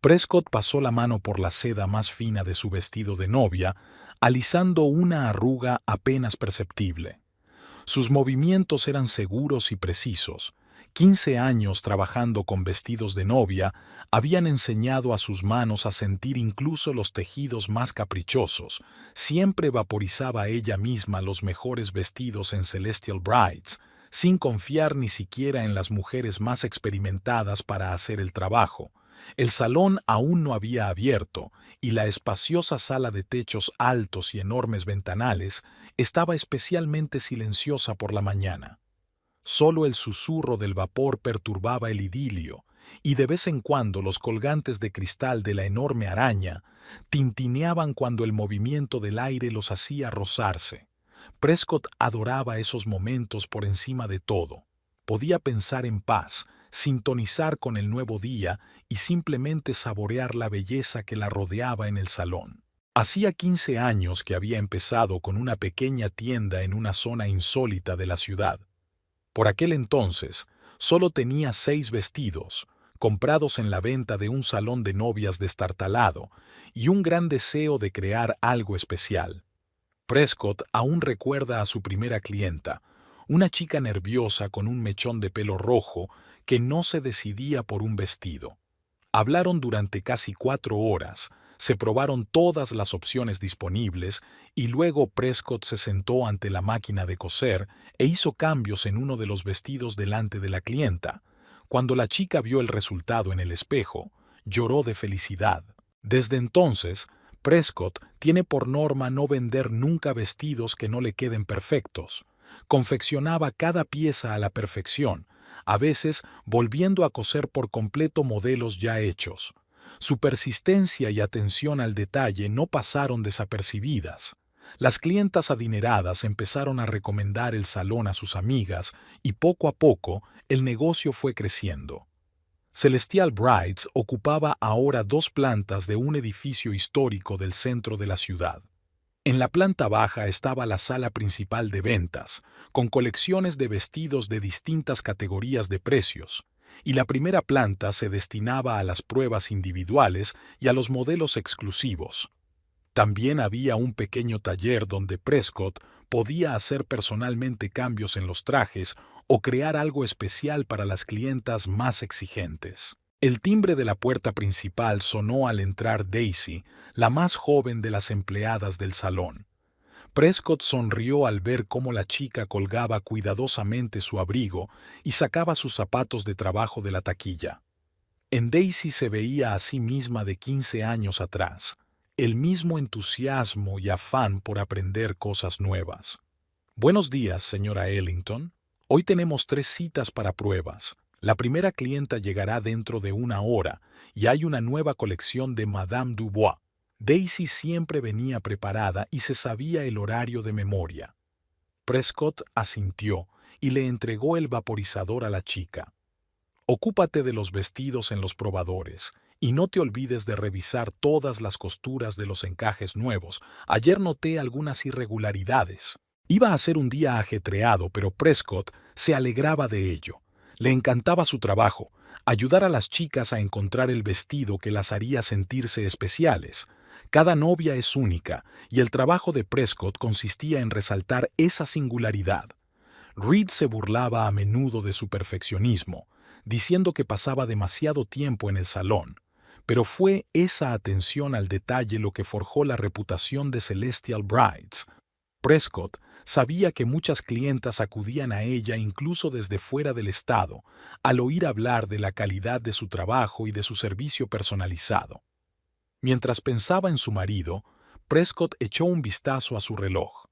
Prescott pasó la mano por la seda más fina de su vestido de novia, alisando una arruga apenas perceptible. Sus movimientos eran seguros y precisos. 15 años trabajando con vestidos de novia habían enseñado a sus manos a sentir incluso los tejidos más caprichosos. Siempre vaporizaba ella misma los mejores vestidos en Celestial Brides, sin confiar ni siquiera en las mujeres más experimentadas para hacer el trabajo. El salón aún no había abierto, y la espaciosa sala de techos altos y enormes ventanales estaba especialmente silenciosa por la mañana. Solo el susurro del vapor perturbaba el idilio, y de vez en cuando los colgantes de cristal de la enorme araña tintineaban cuando el movimiento del aire los hacía rozarse. Prescott adoraba esos momentos por encima de todo. Podía pensar en paz, sintonizar con el nuevo día y simplemente saborear la belleza que la rodeaba en el salón. Hacía 15 años que había empezado con una pequeña tienda en una zona insólita de la ciudad. Por aquel entonces, solo tenía 6 vestidos, comprados en la venta de un salón de novias destartalado, y un gran deseo de crear algo especial. Prescott aún recuerda a su primera clienta, una chica nerviosa con un mechón de pelo rojo que no se decidía por un vestido. Hablaron durante casi 4 horas, se probaron todas las opciones disponibles y luego Prescott se sentó ante la máquina de coser e hizo cambios en uno de los vestidos delante de la clienta. Cuando la chica vio el resultado en el espejo, lloró de felicidad. Desde entonces, Prescott tiene por norma no vender nunca vestidos que no le queden perfectos. Confeccionaba cada pieza a la perfección, a veces volviendo a coser por completo modelos ya hechos. Su persistencia y atención al detalle no pasaron desapercibidas. Las clientas adineradas empezaron a recomendar el salón a sus amigas y poco a poco el negocio fue creciendo. Celestial Brides ocupaba ahora 2 plantas de un edificio histórico del centro de la ciudad. En la planta baja estaba la sala principal de ventas, con colecciones de vestidos de distintas categorías de precios, y la primera planta se destinaba a las pruebas individuales y a los modelos exclusivos. También había un pequeño taller donde Prescott podía hacer personalmente cambios en los trajes o crear algo especial para las clientas más exigentes. El timbre de la puerta principal sonó al entrar Daisy, la más joven de las empleadas del salón. Prescott sonrió al ver cómo la chica colgaba cuidadosamente su abrigo y sacaba sus zapatos de trabajo de la taquilla. En Daisy se veía a sí misma de 15 años atrás, el mismo entusiasmo y afán por aprender cosas nuevas. Buenos días, señora Ellington. Hoy tenemos 3 citas para pruebas. La primera clienta llegará dentro de 1 hora y hay una nueva colección de Madame Dubois. Daisy siempre venía preparada y se sabía el horario de memoria. Prescott asintió y le entregó el vaporizador a la chica. Ocúpate de los vestidos en los probadores y no te olvides de revisar todas las costuras de los encajes nuevos. Ayer noté algunas irregularidades. Iba a ser un día ajetreado, pero Prescott se alegraba de ello. Le encantaba su trabajo, ayudar a las chicas a encontrar el vestido que las haría sentirse especiales. Cada novia es única, y el trabajo de Prescott consistía en resaltar esa singularidad. Reed se burlaba a menudo de su perfeccionismo, diciendo que pasaba demasiado tiempo en el salón, pero fue esa atención al detalle lo que forjó la reputación de Celestial Brides. Prescott sabía que muchas clientas acudían a ella incluso desde fuera del estado, al oír hablar de la calidad de su trabajo y de su servicio personalizado. Mientras pensaba en su marido, Prescott echó un vistazo a su reloj.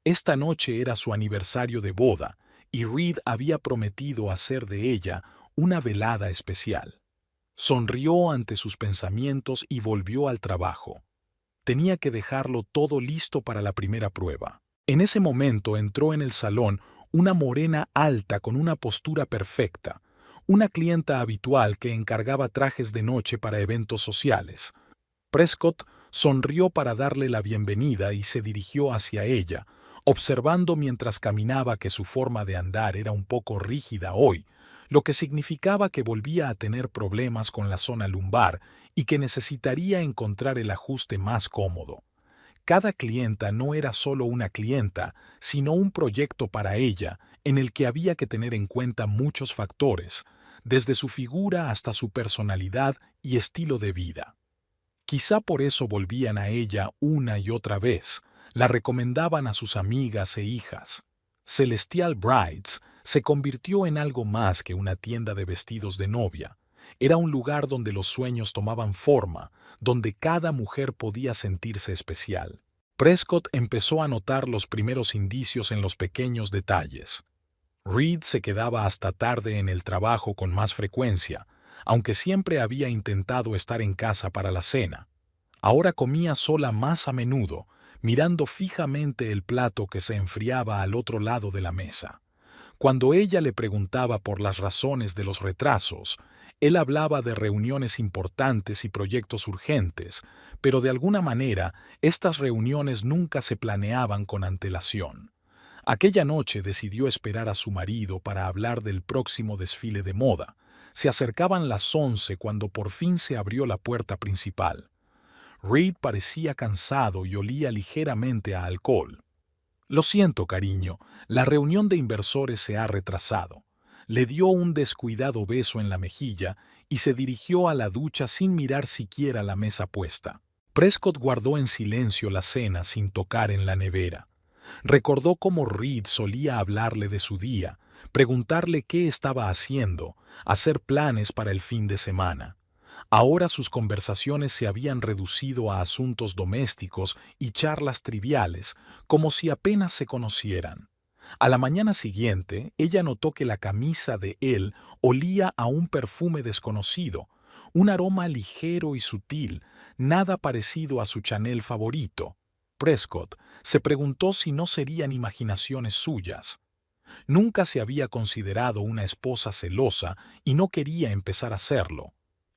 Esta noche era su aniversario de boda, y Reed había prometido hacer de ella una velada especial. Sonrió ante sus pensamientos y volvió al trabajo. Tenía que dejarlo todo listo para la primera prueba. En ese momento entró en el salón una morena alta con una postura perfecta, una clienta habitual que encargaba trajes de noche para eventos sociales. Prescott sonrió para darle la bienvenida y se dirigió hacia ella, observando mientras caminaba que su forma de andar era un poco rígida hoy, lo que significaba que volvía a tener problemas con la zona lumbar y que necesitaría encontrar el ajuste más cómodo. Cada clienta no era solo una clienta, sino un proyecto para ella, en el que había que tener en cuenta muchos factores, desde su figura hasta su personalidad y estilo de vida. Quizá por eso volvían a ella una y otra vez, la recomendaban a sus amigas e hijas. Celestial Brides se convirtió en algo más que una tienda de vestidos de novia. Era un lugar donde los sueños tomaban forma, donde cada mujer podía sentirse especial. Prescott empezó a notar los primeros indicios en los pequeños detalles. Reed se quedaba hasta tarde en el trabajo con más frecuencia, aunque siempre había intentado estar en casa para la cena. Ahora comía sola más a menudo, mirando fijamente el plato que se enfriaba al otro lado de la mesa. Cuando ella le preguntaba por las razones de los retrasos, él hablaba de reuniones importantes y proyectos urgentes, pero de alguna manera estas reuniones nunca se planeaban con antelación. Aquella noche decidió esperar a su marido para hablar del próximo desfile de moda. Se acercaban las 11 cuando por fin se abrió la puerta principal. Reed parecía cansado y olía ligeramente a alcohol. «Lo siento, cariño, la reunión de inversores se ha retrasado». Le dio un descuidado beso en la mejilla y se dirigió a la ducha sin mirar siquiera la mesa puesta. Prescott guardó en silencio la cena sin tocar en la nevera. Recordó cómo Reed solía hablarle de su día, preguntarle qué estaba haciendo, hacer planes para el fin de semana. Ahora sus conversaciones se habían reducido a asuntos domésticos y charlas triviales, como si apenas se conocieran. A la mañana siguiente, ella notó que la camisa de él olía a un perfume desconocido, un aroma ligero y sutil, nada parecido a su Chanel favorito. Prescott se preguntó si no serían imaginaciones suyas. Nunca se había considerado una esposa celosa y no quería empezar a serlo.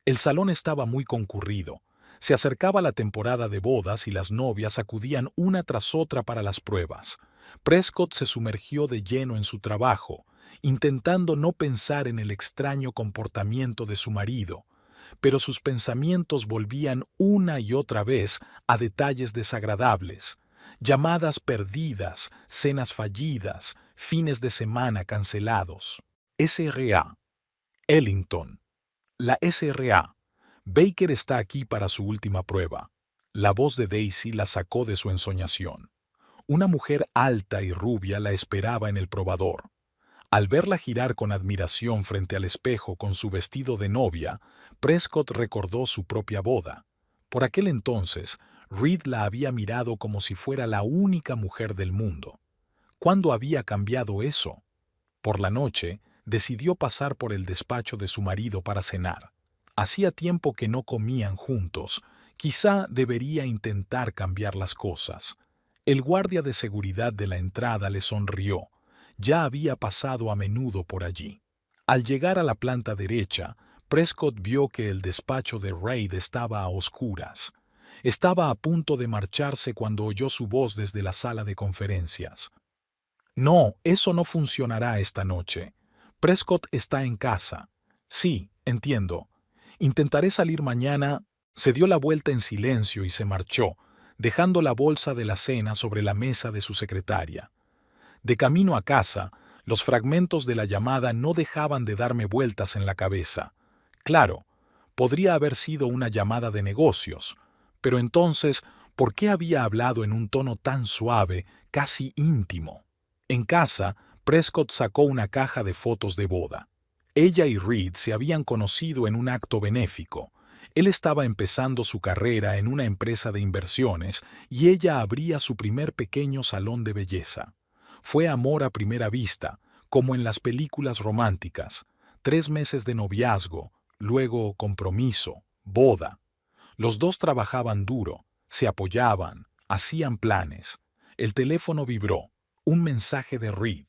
El salón estaba muy concurrido. Se acercaba la temporada de bodas y las novias acudían una tras otra para las pruebas. Prescott se sumergió de lleno en su trabajo, intentando no pensar en el extraño comportamiento de su marido, pero sus pensamientos volvían una y otra vez a detalles desagradables, llamadas perdidas, cenas fallidas, fines de semana cancelados. SRA. Ellington. La SRA. Baker está aquí para su última prueba. La voz de Daisy la sacó de su ensoñación. Una mujer alta y rubia la esperaba en el probador. Al verla girar con admiración frente al espejo con su vestido de novia, Prescott recordó su propia boda. Por aquel entonces, Reed la había mirado como si fuera la única mujer del mundo. ¿Cuándo había cambiado eso? Por la noche, decidió pasar por el despacho de su marido para cenar. Hacía tiempo que no comían juntos. Quizá debería intentar cambiar las cosas. El guardia de seguridad de la entrada le sonrió. Ya había pasado a menudo por allí. Al llegar a la planta derecha, Prescott vio que el despacho de Reid estaba a oscuras. Estaba a punto de marcharse cuando oyó su voz desde la sala de conferencias. «No, eso no funcionará esta noche. Prescott está en casa». «Sí, entiendo. Intentaré salir mañana». Se dio la vuelta en silencio y se marchó, dejando la bolsa de la cena sobre la mesa de su secretaria. De camino a casa, los fragmentos de la llamada no dejaban de darme vueltas en la cabeza. Claro, podría haber sido una llamada de negocios, pero entonces, ¿por qué había hablado en un tono tan suave, casi íntimo? En casa, Prescott sacó una caja de fotos de boda. Ella y Reed se habían conocido en un acto benéfico. Él estaba empezando su carrera en una empresa de inversiones y ella abría su primer pequeño salón de belleza. Fue amor a primera vista, como en las películas románticas. 3 meses de noviazgo, luego compromiso, boda. Los dos trabajaban duro, se apoyaban, hacían planes. El teléfono vibró. Un mensaje de Reed.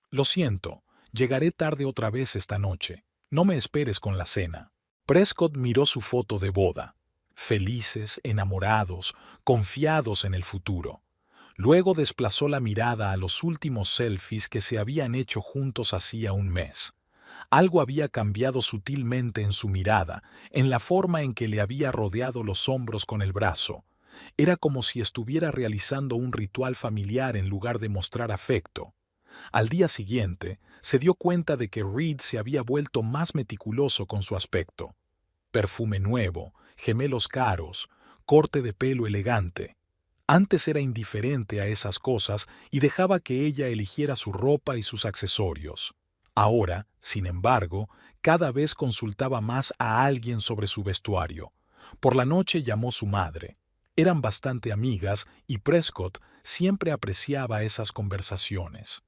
«Lo siento, llegaré tarde otra vez esta noche. No me esperes con la cena». Prescott miró su foto de boda. Felices, enamorados, confiados en el futuro. Luego desplazó la mirada a los últimos selfies que se habían hecho juntos hacía un mes. Algo había cambiado sutilmente en su mirada, en la forma en que le había rodeado los hombros con el brazo. Era como si estuviera realizando un ritual familiar en lugar de mostrar afecto. Al día siguiente, se dio cuenta de que Reed se había vuelto más meticuloso con su aspecto. Perfume nuevo, gemelos caros, corte de pelo elegante. Antes era indiferente a esas cosas y dejaba que ella eligiera su ropa y sus accesorios. Ahora, sin embargo, cada vez consultaba más a alguien sobre su vestuario. Por la noche llamó su madre. Eran bastante amigas y Prescott siempre apreciaba esas conversaciones.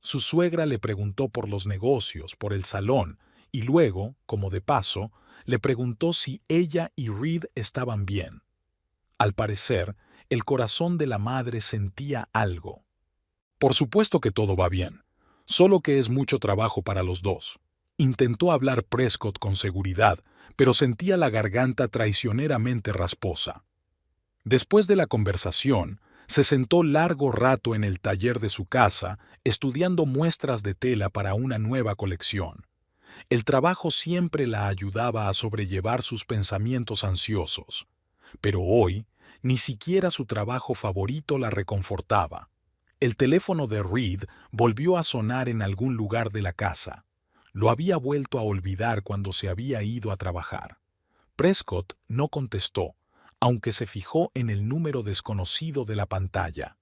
Su suegra le preguntó por los negocios, por el salón, y luego, como de paso, le preguntó si ella y Reed estaban bien. Al parecer, el corazón de la madre sentía algo. Por supuesto que todo va bien, solo que es mucho trabajo para los dos. Intentó hablar Prescott con seguridad, pero sentía la garganta traicioneramente rasposa. Después de la conversación, se sentó largo rato en el taller de su casa, estudiando muestras de tela para una nueva colección. El trabajo siempre la ayudaba a sobrellevar sus pensamientos ansiosos. Pero hoy, ni siquiera su trabajo favorito la reconfortaba. El teléfono de Reed volvió a sonar en algún lugar de la casa. Lo había vuelto a olvidar cuando se había ido a trabajar. Prescott no contestó, aunque se fijó en el número desconocido de la pantalla.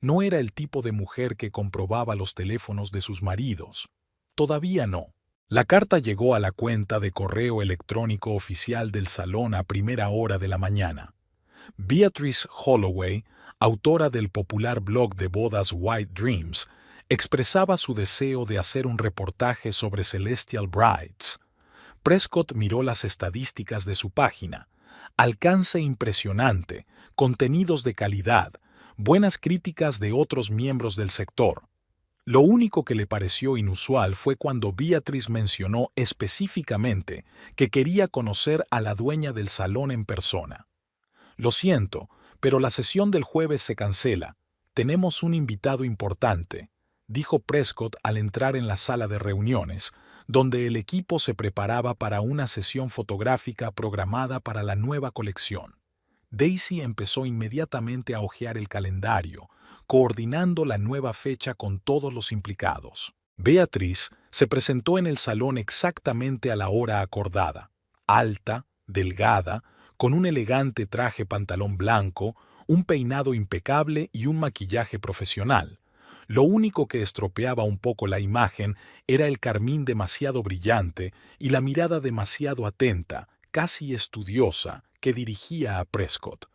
No era el tipo de mujer que comprobaba los teléfonos de sus maridos. Todavía no. La carta llegó a la cuenta de correo electrónico oficial del salón a primera hora de la mañana. Beatrice Holloway, autora del popular blog de bodas White Dreams, expresaba su deseo de hacer un reportaje sobre Celestial Brides. Prescott miró las estadísticas de su página. Alcance impresionante, contenidos de calidad, buenas críticas de otros miembros del sector. Lo único que le pareció inusual fue cuando Beatrice mencionó específicamente que quería conocer a la dueña del salón en persona. Lo siento, pero la sesión del jueves se cancela. Tenemos un invitado importante, dijo Prescott al entrar en la sala de reuniones, donde el equipo se preparaba para una sesión fotográfica programada para la nueva colección. Daisy empezó inmediatamente a hojear el calendario, coordinando la nueva fecha con todos los implicados. Beatrice se presentó en el salón exactamente a la hora acordada, alta, delgada, con un elegante traje pantalón blanco, un peinado impecable y un maquillaje profesional. Lo único que estropeaba un poco la imagen era el carmín demasiado brillante y la mirada demasiado atenta, casi estudiosa, que dirigía a Prescott.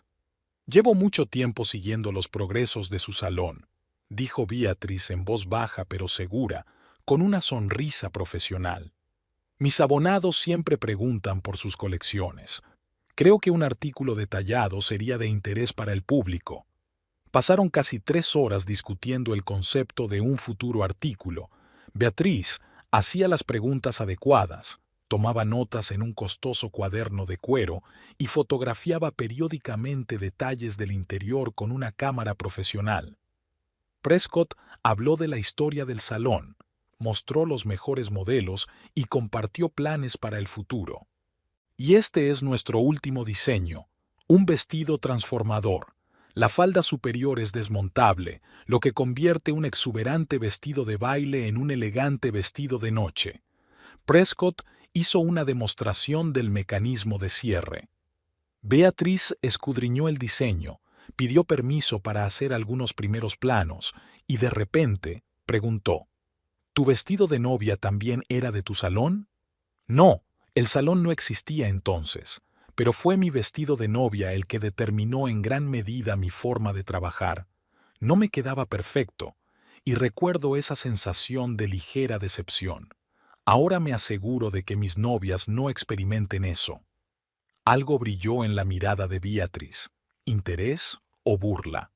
«Llevo mucho tiempo siguiendo los progresos de su salón», dijo Beatrice en voz baja pero segura, con una sonrisa profesional. «Mis abonados siempre preguntan por sus colecciones. Creo que un artículo detallado sería de interés para el público». Pasaron casi 3 horas discutiendo el concepto de un futuro artículo. Beatrice hacía las preguntas adecuadas, tomaba notas en un costoso cuaderno de cuero y fotografiaba periódicamente detalles del interior con una cámara profesional. Prescott habló de la historia del salón, mostró los mejores modelos y compartió planes para el futuro. «Y este es nuestro último diseño, un vestido transformador. La falda superior es desmontable, lo que convierte un exuberante vestido de baile en un elegante vestido de noche». Prescott hizo una demostración del mecanismo de cierre. Beatrice escudriñó el diseño, pidió permiso para hacer algunos primeros planos y de repente preguntó: «¿Tu vestido de novia también era de tu salón?» «No, el salón no existía entonces, pero fue mi vestido de novia el que determinó en gran medida mi forma de trabajar. No me quedaba perfecto, y recuerdo esa sensación de ligera decepción. Ahora me aseguro de que mis novias no experimenten eso». Algo brilló en la mirada de Beatrice, interés o burla.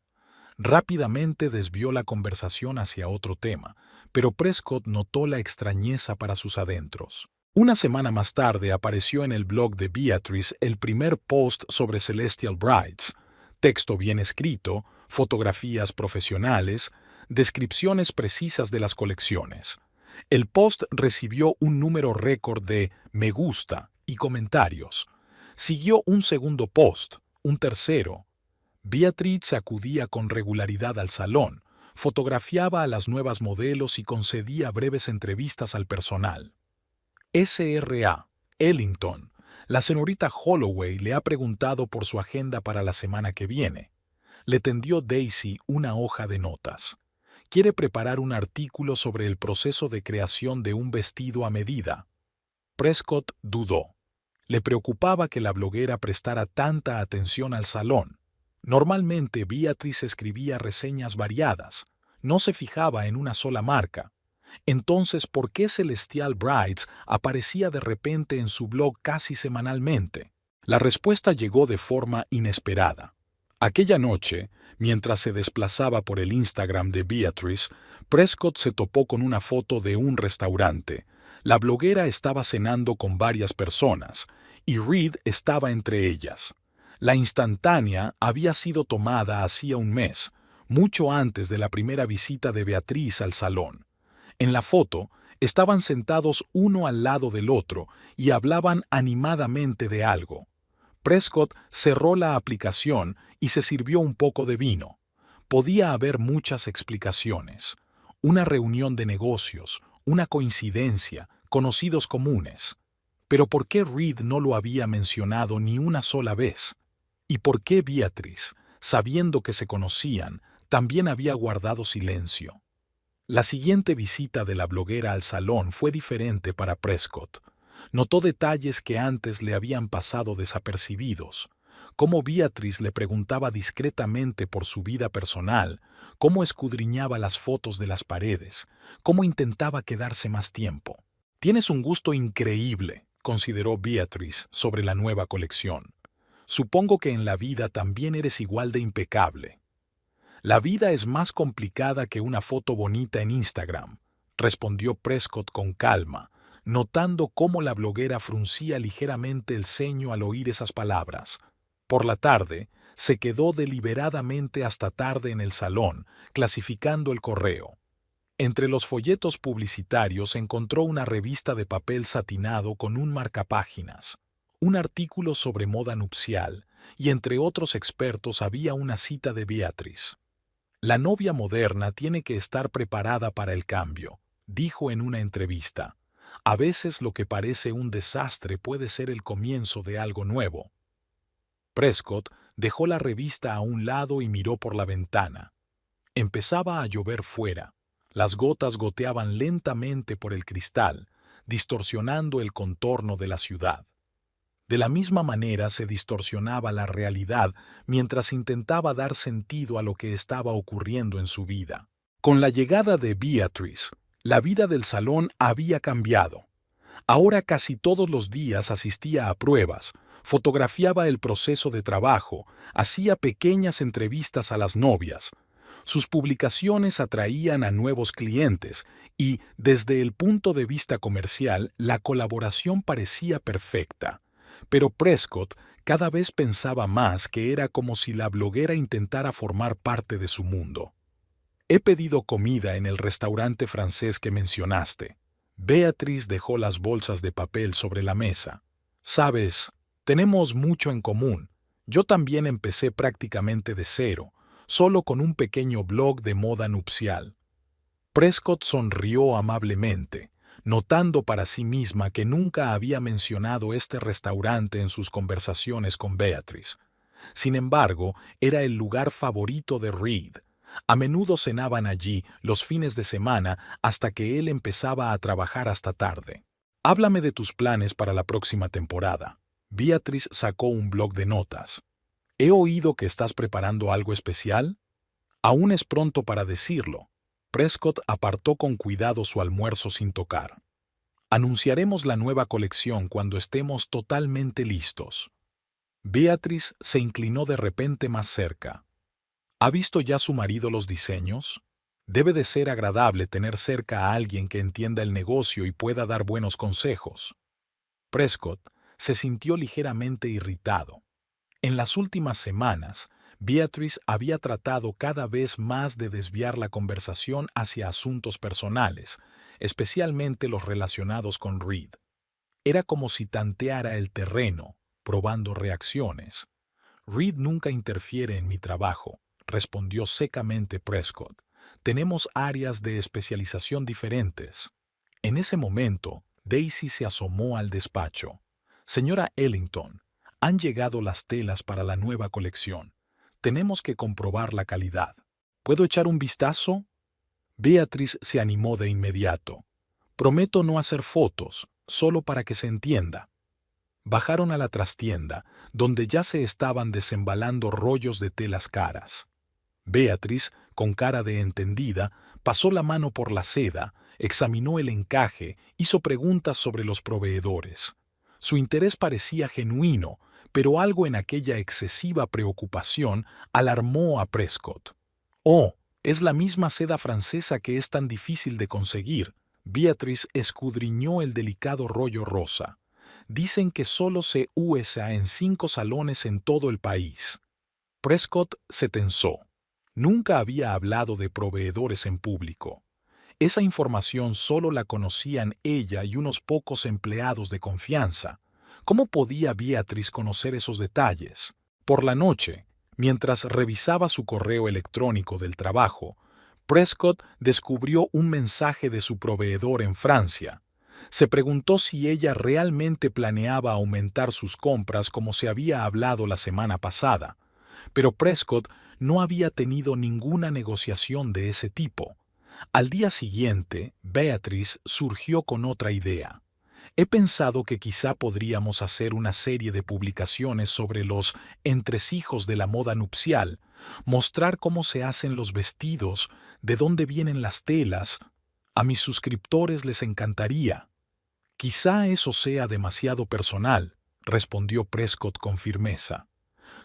Rápidamente desvió la conversación hacia otro tema, pero Prescott notó la extrañeza para sus adentros. Una semana más tarde apareció en el blog de Beatrice el primer post sobre Celestial Brides, texto bien escrito, fotografías profesionales, descripciones precisas de las colecciones. El post recibió un número récord de me gusta y comentarios. Siguió un segundo post, un tercero. Beatriz acudía con regularidad al salón, fotografiaba a las nuevas modelos y concedía breves entrevistas al personal. SRA, Ellington, la señorita Holloway le ha preguntado por su agenda para la semana que viene. Le tendió Daisy una hoja de notas. Quiere preparar un artículo sobre el proceso de creación de un vestido a medida. Prescott dudó. Le preocupaba que la bloguera prestara tanta atención al salón. Normalmente Beatriz escribía reseñas variadas, no se fijaba en una sola marca. Entonces, ¿por qué Celestial Brides aparecía de repente en su blog casi semanalmente? La respuesta llegó de forma inesperada. Aquella noche, mientras se desplazaba por el Instagram de Beatriz, Prescott se topó con una foto de un restaurante. La bloguera estaba cenando con varias personas, y Reed estaba entre ellas. La instantánea había sido tomada hacía un mes, mucho antes de la primera visita de Beatriz al salón. En la foto, estaban sentados uno al lado del otro y hablaban animadamente de algo. Prescott cerró la aplicación y se sirvió un poco de vino. Podía haber muchas explicaciones. Una reunión de negocios, una coincidencia, conocidos comunes. Pero ¿por qué Reed no lo había mencionado ni una sola vez? ¿Y por qué Beatriz, sabiendo que se conocían, también había guardado silencio? La siguiente visita de la bloguera al salón fue diferente para Prescott. Notó detalles que antes le habían pasado desapercibidos. Cómo Beatriz le preguntaba discretamente por su vida personal, cómo escudriñaba las fotos de las paredes, cómo intentaba quedarse más tiempo. «Tienes un gusto increíble», consideró Beatriz sobre la nueva colección. «Supongo que en la vida también eres igual de impecable». «La vida es más complicada que una foto bonita en Instagram», respondió Prescott con calma, notando cómo la bloguera fruncía ligeramente el ceño al oír esas palabras. Por la tarde, se quedó deliberadamente hasta tarde en el salón, clasificando el correo. Entre los folletos publicitarios encontró una revista de papel satinado con un marcapáginas, un artículo sobre moda nupcial, y entre otros expertos había una cita de Beatriz. «La novia moderna tiene que estar preparada para el cambio», dijo en una entrevista. «A veces lo que parece un desastre puede ser el comienzo de algo nuevo». Prescott dejó la revista a un lado y miró por la ventana. Empezaba a llover fuera. Las gotas goteaban lentamente por el cristal, distorsionando el contorno de la ciudad. De la misma manera se distorsionaba la realidad mientras intentaba dar sentido a lo que estaba ocurriendo en su vida. Con la llegada de Beatriz, la vida del salón había cambiado. Ahora casi todos los días asistía a pruebas, fotografiaba el proceso de trabajo, hacía pequeñas entrevistas a las novias. Sus publicaciones atraían a nuevos clientes y, desde el punto de vista comercial, la colaboración parecía perfecta. Pero Prescott cada vez pensaba más que era como si la bloguera intentara formar parte de su mundo. «He pedido comida en el restaurante francés que mencionaste». Beatriz dejó las bolsas de papel sobre la mesa. «Sabes, tenemos mucho en común. Yo también empecé prácticamente de cero, solo con un pequeño blog de moda nupcial». Prescott sonrió amablemente, notando para sí misma que nunca había mencionado este restaurante en sus conversaciones con Beatriz. Sin embargo, era el lugar favorito de Reed. A menudo cenaban allí los fines de semana hasta que él empezaba a trabajar hasta tarde. «Háblame de tus planes para la próxima temporada». Beatriz sacó un bloc de notas. «He oído que estás preparando algo especial». «Aún es pronto para decirlo». Prescott apartó con cuidado su almuerzo sin tocar. «Anunciaremos la nueva colección cuando estemos totalmente listos». Beatriz se inclinó de repente más cerca. ¿Ha visto ya su marido los diseños? Debe de ser agradable tener cerca a alguien que entienda el negocio y pueda dar buenos consejos. Prescott se sintió ligeramente irritado. En las últimas semanas, Beatrice había tratado cada vez más de desviar la conversación hacia asuntos personales, especialmente los relacionados con Reed. Era como si tanteara el terreno, probando reacciones. Reed nunca interfiere en mi trabajo, respondió secamente Prescott. Tenemos áreas de especialización diferentes. En ese momento, Daisy se asomó al despacho. Señora Ellington, han llegado las telas para la nueva colección. Tenemos que comprobar la calidad. ¿Puedo echar un vistazo? Beatrice se animó de inmediato. Prometo no hacer fotos, solo para que se entienda. Bajaron a la trastienda, donde ya se estaban desembalando rollos de telas caras. Beatrice, con cara de entendida, pasó la mano por la seda, examinó el encaje, hizo preguntas sobre los proveedores. Su interés parecía genuino, pero algo en aquella excesiva preocupación alarmó a Prescott. «Oh, es la misma seda francesa que es tan difícil de conseguir». Beatrice escudriñó el delicado rollo rosa. «Dicen que solo se usa en 5 salones en todo el país». Prescott se tensó. Nunca había hablado de proveedores en público. Esa información solo la conocían ella y unos pocos empleados de confianza. ¿Cómo podía Beatrice conocer esos detalles? Por la noche, mientras revisaba su correo electrónico del trabajo, Prescott descubrió un mensaje de su proveedor en Francia. Se preguntó si ella realmente planeaba aumentar sus compras como se había hablado la semana pasada. Pero Prescott no había tenido ninguna negociación de ese tipo. Al día siguiente, Beatrice surgió con otra idea. He pensado que quizá podríamos hacer una serie de publicaciones sobre los entresijos de la moda nupcial, mostrar cómo se hacen los vestidos, de dónde vienen las telas. A mis suscriptores les encantaría. Quizá eso sea demasiado personal, respondió Prescott con firmeza.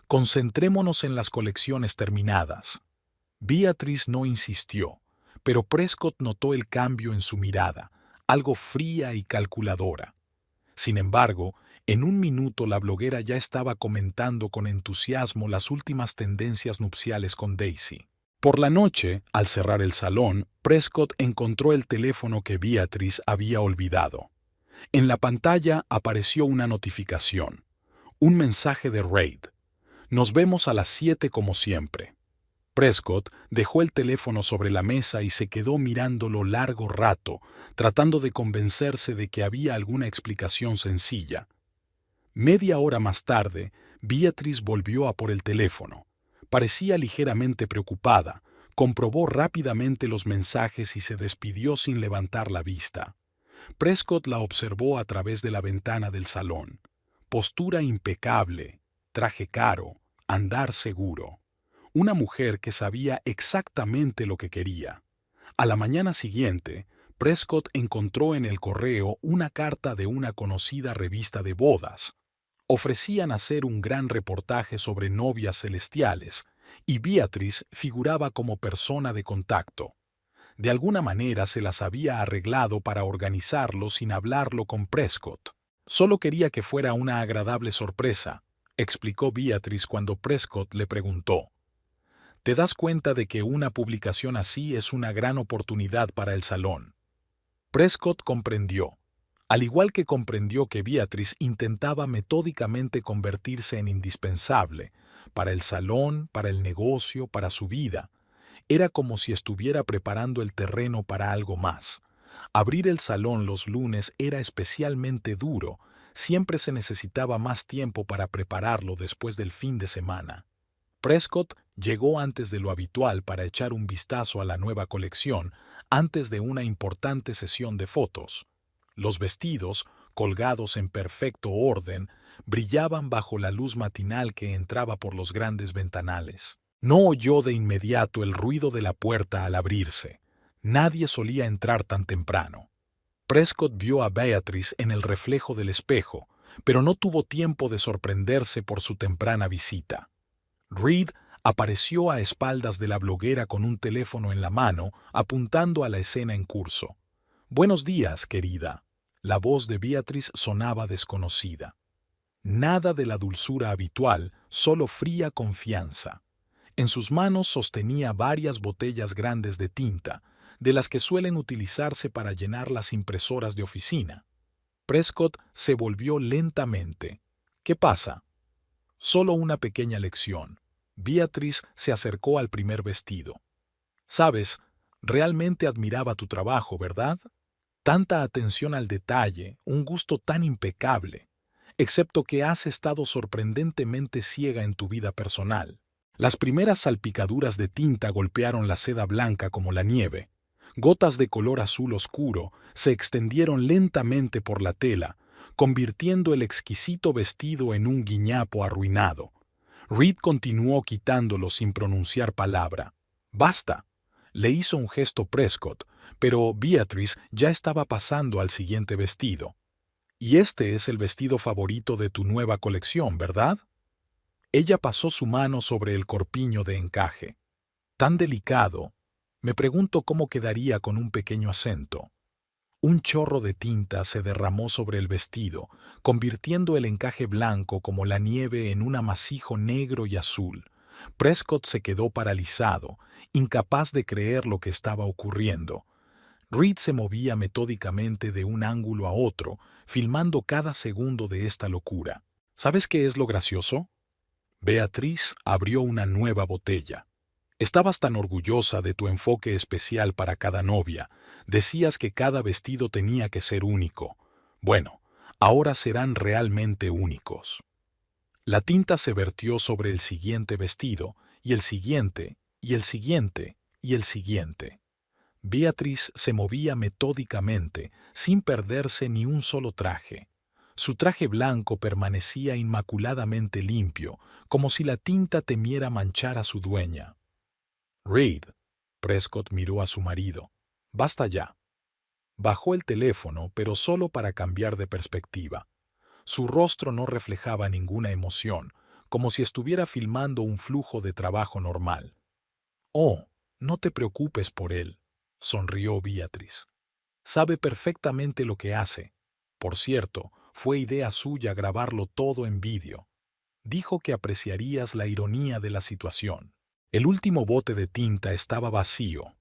Concentrémonos en las colecciones terminadas. Beatrice no insistió, pero Prescott notó el cambio en su mirada, algo fría y calculadora. Sin embargo, en un minuto la bloguera ya estaba comentando con entusiasmo las últimas tendencias nupciales con Daisy. Por la noche, al cerrar el salón, Prescott encontró el teléfono que Beatrice había olvidado. En la pantalla apareció una notificación. Un mensaje de Reid. «Nos vemos a las 7 como siempre». Prescott dejó el teléfono sobre la mesa y se quedó mirándolo largo rato, tratando de convencerse de que había alguna explicación sencilla. Media hora más tarde, Beatrice volvió a por el teléfono. Parecía ligeramente preocupada, comprobó rápidamente los mensajes y se despidió sin levantar la vista. Prescott la observó a través de la ventana del salón. Postura impecable, traje caro, andar seguro. Una mujer que sabía exactamente lo que quería. A la mañana siguiente, Prescott encontró en el correo una carta de una conocida revista de bodas. Ofrecían hacer un gran reportaje sobre novias celestiales, y Beatrice figuraba como persona de contacto. De alguna manera se las había arreglado para organizarlo sin hablarlo con Prescott. Solo quería que fuera una agradable sorpresa, explicó Beatrice cuando Prescott le preguntó. ¿Te das cuenta de que una publicación así es una gran oportunidad para el salón? Prescott comprendió, al igual que comprendió que Beatrice intentaba metódicamente convertirse en indispensable, para el salón, para el negocio, para su vida. Era como si estuviera preparando el terreno para algo más. Abrir el salón los lunes era especialmente duro, siempre se necesitaba más tiempo para prepararlo después del fin de semana. Prescott llegó antes de lo habitual para echar un vistazo a la nueva colección, antes de una importante sesión de fotos. Los vestidos, colgados en perfecto orden, brillaban bajo la luz matinal que entraba por los grandes ventanales. No oyó de inmediato el ruido de la puerta al abrirse. Nadie solía entrar tan temprano. Prescott vio a Beatrice en el reflejo del espejo, pero no tuvo tiempo de sorprenderse por su temprana visita. Reid apareció a espaldas de la bloguera con un teléfono en la mano, apuntando a la escena en curso. «Buenos días, querida». La voz de Beatrice sonaba desconocida. Nada de la dulzura habitual, solo fría confianza. En sus manos sostenía varias botellas grandes de tinta, de las que suelen utilizarse para llenar las impresoras de oficina. Prescott se volvió lentamente. ¿Qué pasa? Solo una pequeña lección. Beatrice se acercó al primer vestido. Sabes, realmente admiraba tu trabajo, ¿verdad? Tanta atención al detalle, un gusto tan impecable, excepto que has estado sorprendentemente ciega en tu vida personal. Las primeras salpicaduras de tinta golpearon la seda blanca como la nieve. Gotas de color azul oscuro se extendieron lentamente por la tela, convirtiendo el exquisito vestido en un guiñapo arruinado. Reed continuó quitándolo sin pronunciar palabra. «Basta», le hizo un gesto Prescott, pero Beatrice ya estaba pasando al siguiente vestido. «Y este es el vestido favorito de tu nueva colección, ¿verdad?». Ella pasó su mano sobre el corpiño de encaje. «Tan delicado. Me pregunto cómo quedaría con un pequeño acento». Un chorro de tinta se derramó sobre el vestido, convirtiendo el encaje blanco como la nieve en un amasijo negro y azul. Prescott se quedó paralizado, incapaz de creer lo que estaba ocurriendo. Reed se movía metódicamente de un ángulo a otro, filmando cada segundo de esta locura. ¿Sabes qué es lo gracioso? Beatrice abrió una nueva botella. Estabas tan orgullosa de tu enfoque especial para cada novia. Decías que cada vestido tenía que ser único. Bueno, ahora serán realmente únicos. La tinta se vertió sobre el siguiente vestido, y el siguiente, y el siguiente, y el siguiente. Beatrice se movía metódicamente, sin perderse ni un solo traje. Su traje blanco permanecía inmaculadamente limpio, como si la tinta temiera manchar a su dueña. «Reed», Prescott miró a su marido, «basta ya». Bajó el teléfono, pero solo para cambiar de perspectiva. Su rostro no reflejaba ninguna emoción, como si estuviera filmando un flujo de trabajo normal. «Oh, no te preocupes por él», sonrió Beatrice. «Sabe perfectamente lo que hace. Por cierto, fue idea suya grabarlo todo en vídeo. Dijo que apreciarías la ironía de la situación». El último bote de tinta estaba vacío.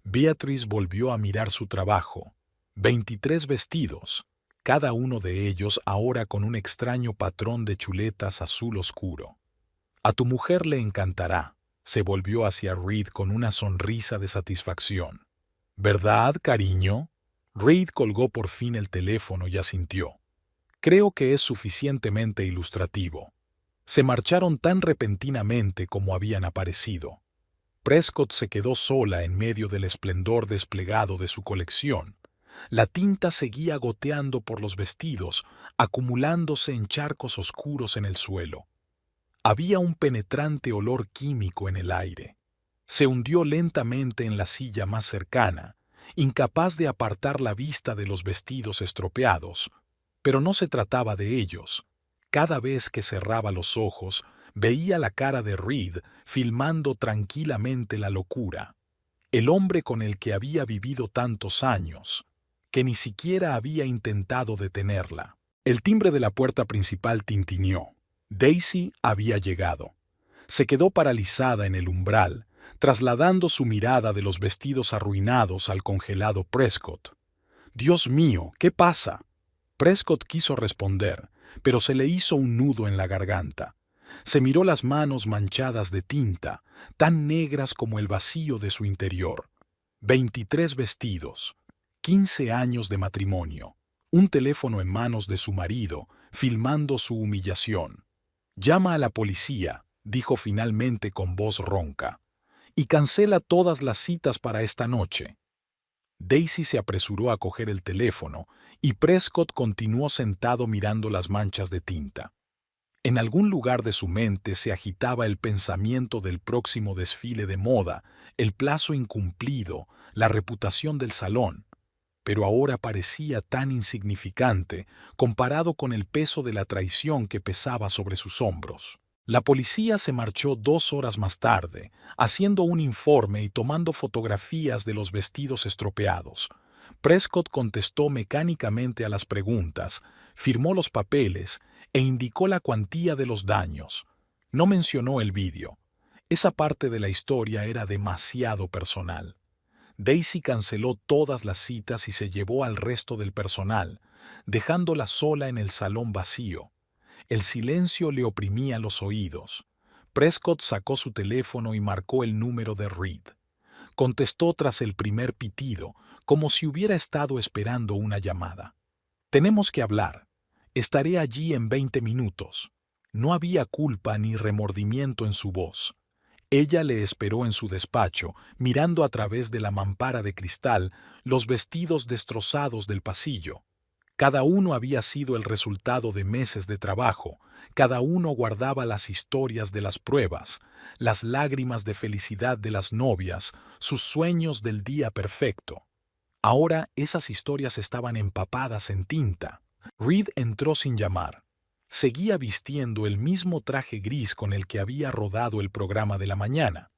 Beatrice volvió a mirar su trabajo. 23 vestidos, cada uno de ellos ahora con un extraño patrón de chuletas azul oscuro. «A tu mujer le encantará», se volvió hacia Reed con una sonrisa de satisfacción. «¿Verdad, cariño?». Reed colgó por fin el teléfono y asintió. «Creo que es suficientemente ilustrativo». Se marcharon tan repentinamente como habían aparecido. Prescott se quedó sola en medio del esplendor desplegado de su colección. La tinta seguía goteando por los vestidos, acumulándose en charcos oscuros en el suelo. Había un penetrante olor químico en el aire. Se hundió lentamente en la silla más cercana, incapaz de apartar la vista de los vestidos estropeados. Pero no se trataba de ellos. Cada vez que cerraba los ojos, veía la cara de Reed filmando tranquilamente la locura. El hombre con el que había vivido tantos años, que ni siquiera había intentado detenerla. El timbre de la puerta principal tintineó. Daisy había llegado. Se quedó paralizada en el umbral, trasladando su mirada de los vestidos arruinados al congelado Prescott. «Dios mío, ¿qué pasa?». Prescott quiso responder, pero se le hizo un nudo en la garganta. Se miró las manos manchadas de tinta, tan negras como el vacío de su interior. 23 vestidos, 15 años de matrimonio, un teléfono en manos de su marido, filmando su humillación. «Llama a la policía», dijo finalmente con voz ronca, «y cancela todas las citas para esta noche». Daisy se apresuró a coger el teléfono y Prescott continuó sentado mirando las manchas de tinta. En algún lugar de su mente se agitaba el pensamiento del próximo desfile de moda, el plazo incumplido, la reputación del salón. Pero ahora parecía tan insignificante comparado con el peso de la traición que pesaba sobre sus hombros. La policía se marchó 2 horas más tarde, haciendo un informe y tomando fotografías de los vestidos estropeados. Prescott contestó mecánicamente a las preguntas, firmó los papeles e indicó la cuantía de los daños. No mencionó el vídeo. Esa parte de la historia era demasiado personal. Daisy canceló todas las citas y se llevó al resto del personal, dejándola sola en el salón vacío. El silencio le oprimía los oídos. Prescott sacó su teléfono y marcó el número de Reed. Contestó tras el primer pitido, como si hubiera estado esperando una llamada. «Tenemos que hablar. Estaré allí en 20 minutos». No había culpa ni remordimiento en su voz. Ella le esperó en su despacho, mirando a través de la mampara de cristal los vestidos destrozados del pasillo. Cada uno había sido el resultado de meses de trabajo, cada uno guardaba las historias de las pruebas, las lágrimas de felicidad de las novias, sus sueños del día perfecto. Ahora esas historias estaban empapadas en tinta. Reed entró sin llamar. Seguía vistiendo el mismo traje gris con el que había rodado el programa de la mañana.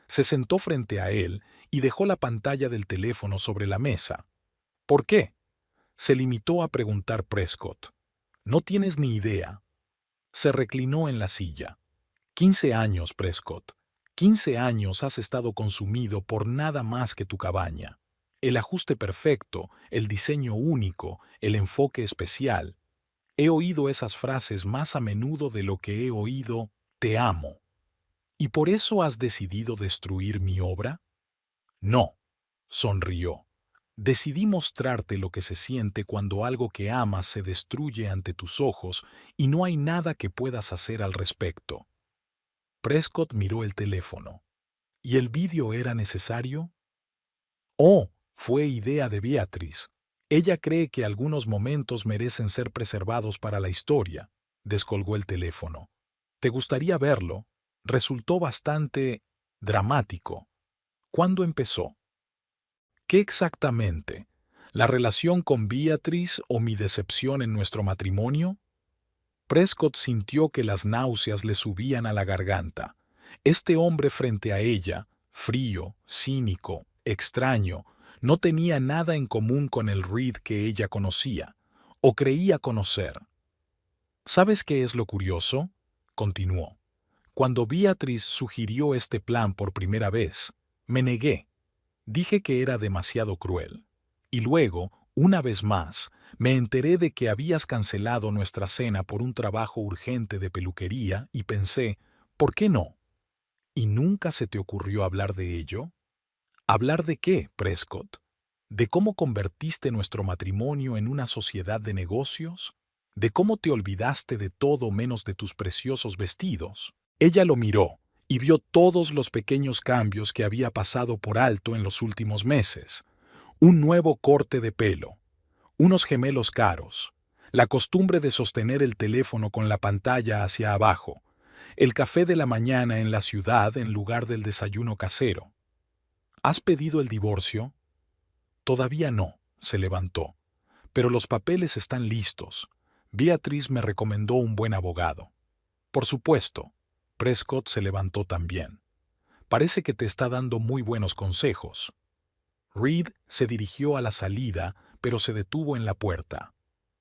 Se sentó frente a él y dejó la pantalla del teléfono sobre la mesa. «¿Por qué?», se limitó a preguntar Prescott. «No tienes ni idea». Se reclinó en la silla. 15 años, Prescott. 15 años has estado consumido por nada más que tu cabaña. El ajuste perfecto, el diseño único, el enfoque especial. He oído esas frases más a menudo de lo que he oído «te amo». ¿Y por eso has decidido destruir mi obra? No, sonrió. Decidí mostrarte lo que se siente cuando algo que amas se destruye ante tus ojos y no hay nada que puedas hacer al respecto. Prescott miró el teléfono. ¿Y el vídeo era necesario? Oh, fue idea de Beatriz. Ella cree que algunos momentos merecen ser preservados para la historia. Descolgó el teléfono. ¿Te gustaría verlo? Resultó bastante dramático. ¿Cuándo empezó? ¿Qué exactamente? ¿La relación con Beatriz o mi decepción en nuestro matrimonio? Prescott sintió que las náuseas le subían a la garganta. Este hombre frente a ella, frío, cínico, extraño, no tenía nada en común con el Reed que ella conocía, o creía conocer. ¿Sabes qué es lo curioso?, continuó. Cuando Beatriz sugirió este plan por primera vez, me negué. Dije que era demasiado cruel. Y luego, una vez más, me enteré de que habías cancelado nuestra cena por un trabajo urgente de peluquería y pensé, ¿por qué no? ¿Y nunca se te ocurrió hablar de ello? ¿Hablar de qué, Prescott? ¿De cómo convertiste nuestro matrimonio en una sociedad de negocios? ¿De cómo te olvidaste de todo menos de tus preciosos vestidos? Ella lo miró y vio todos los pequeños cambios que había pasado por alto en los últimos meses. Un nuevo corte de pelo, unos gemelos caros, la costumbre de sostener el teléfono con la pantalla hacia abajo, el café de la mañana en la ciudad en lugar del desayuno casero. ¿Has pedido el divorcio? Todavía no, se levantó. Pero los papeles están listos. Beatriz me recomendó un buen abogado. Por supuesto. Prescott se levantó también. Parece que te está dando muy buenos consejos. Reed se dirigió a la salida, pero se detuvo en la puerta.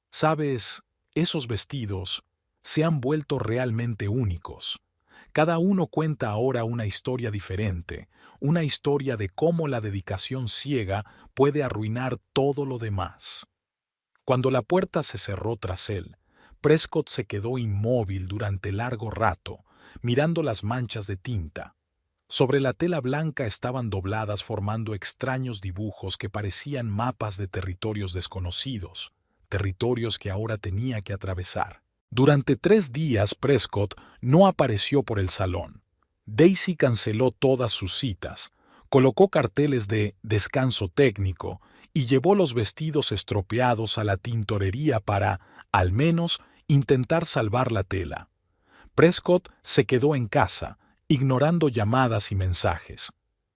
Sabes, esos vestidos se han vuelto realmente únicos. Cada uno cuenta ahora una historia diferente, una historia de cómo la dedicación ciega puede arruinar todo lo demás. Cuando la puerta se cerró tras él, Prescott se quedó inmóvil durante largo rato, mirando las manchas de tinta. Sobre la tela blanca estaban dobladas formando extraños dibujos que parecían mapas de territorios desconocidos, territorios que ahora tenía que atravesar. Durante 3 días Prescott no apareció por el salón. Daisy canceló todas sus citas, colocó carteles de descanso técnico y llevó los vestidos estropeados a la tintorería para, al menos, intentar salvar la tela. Prescott se quedó en casa, ignorando llamadas y mensajes.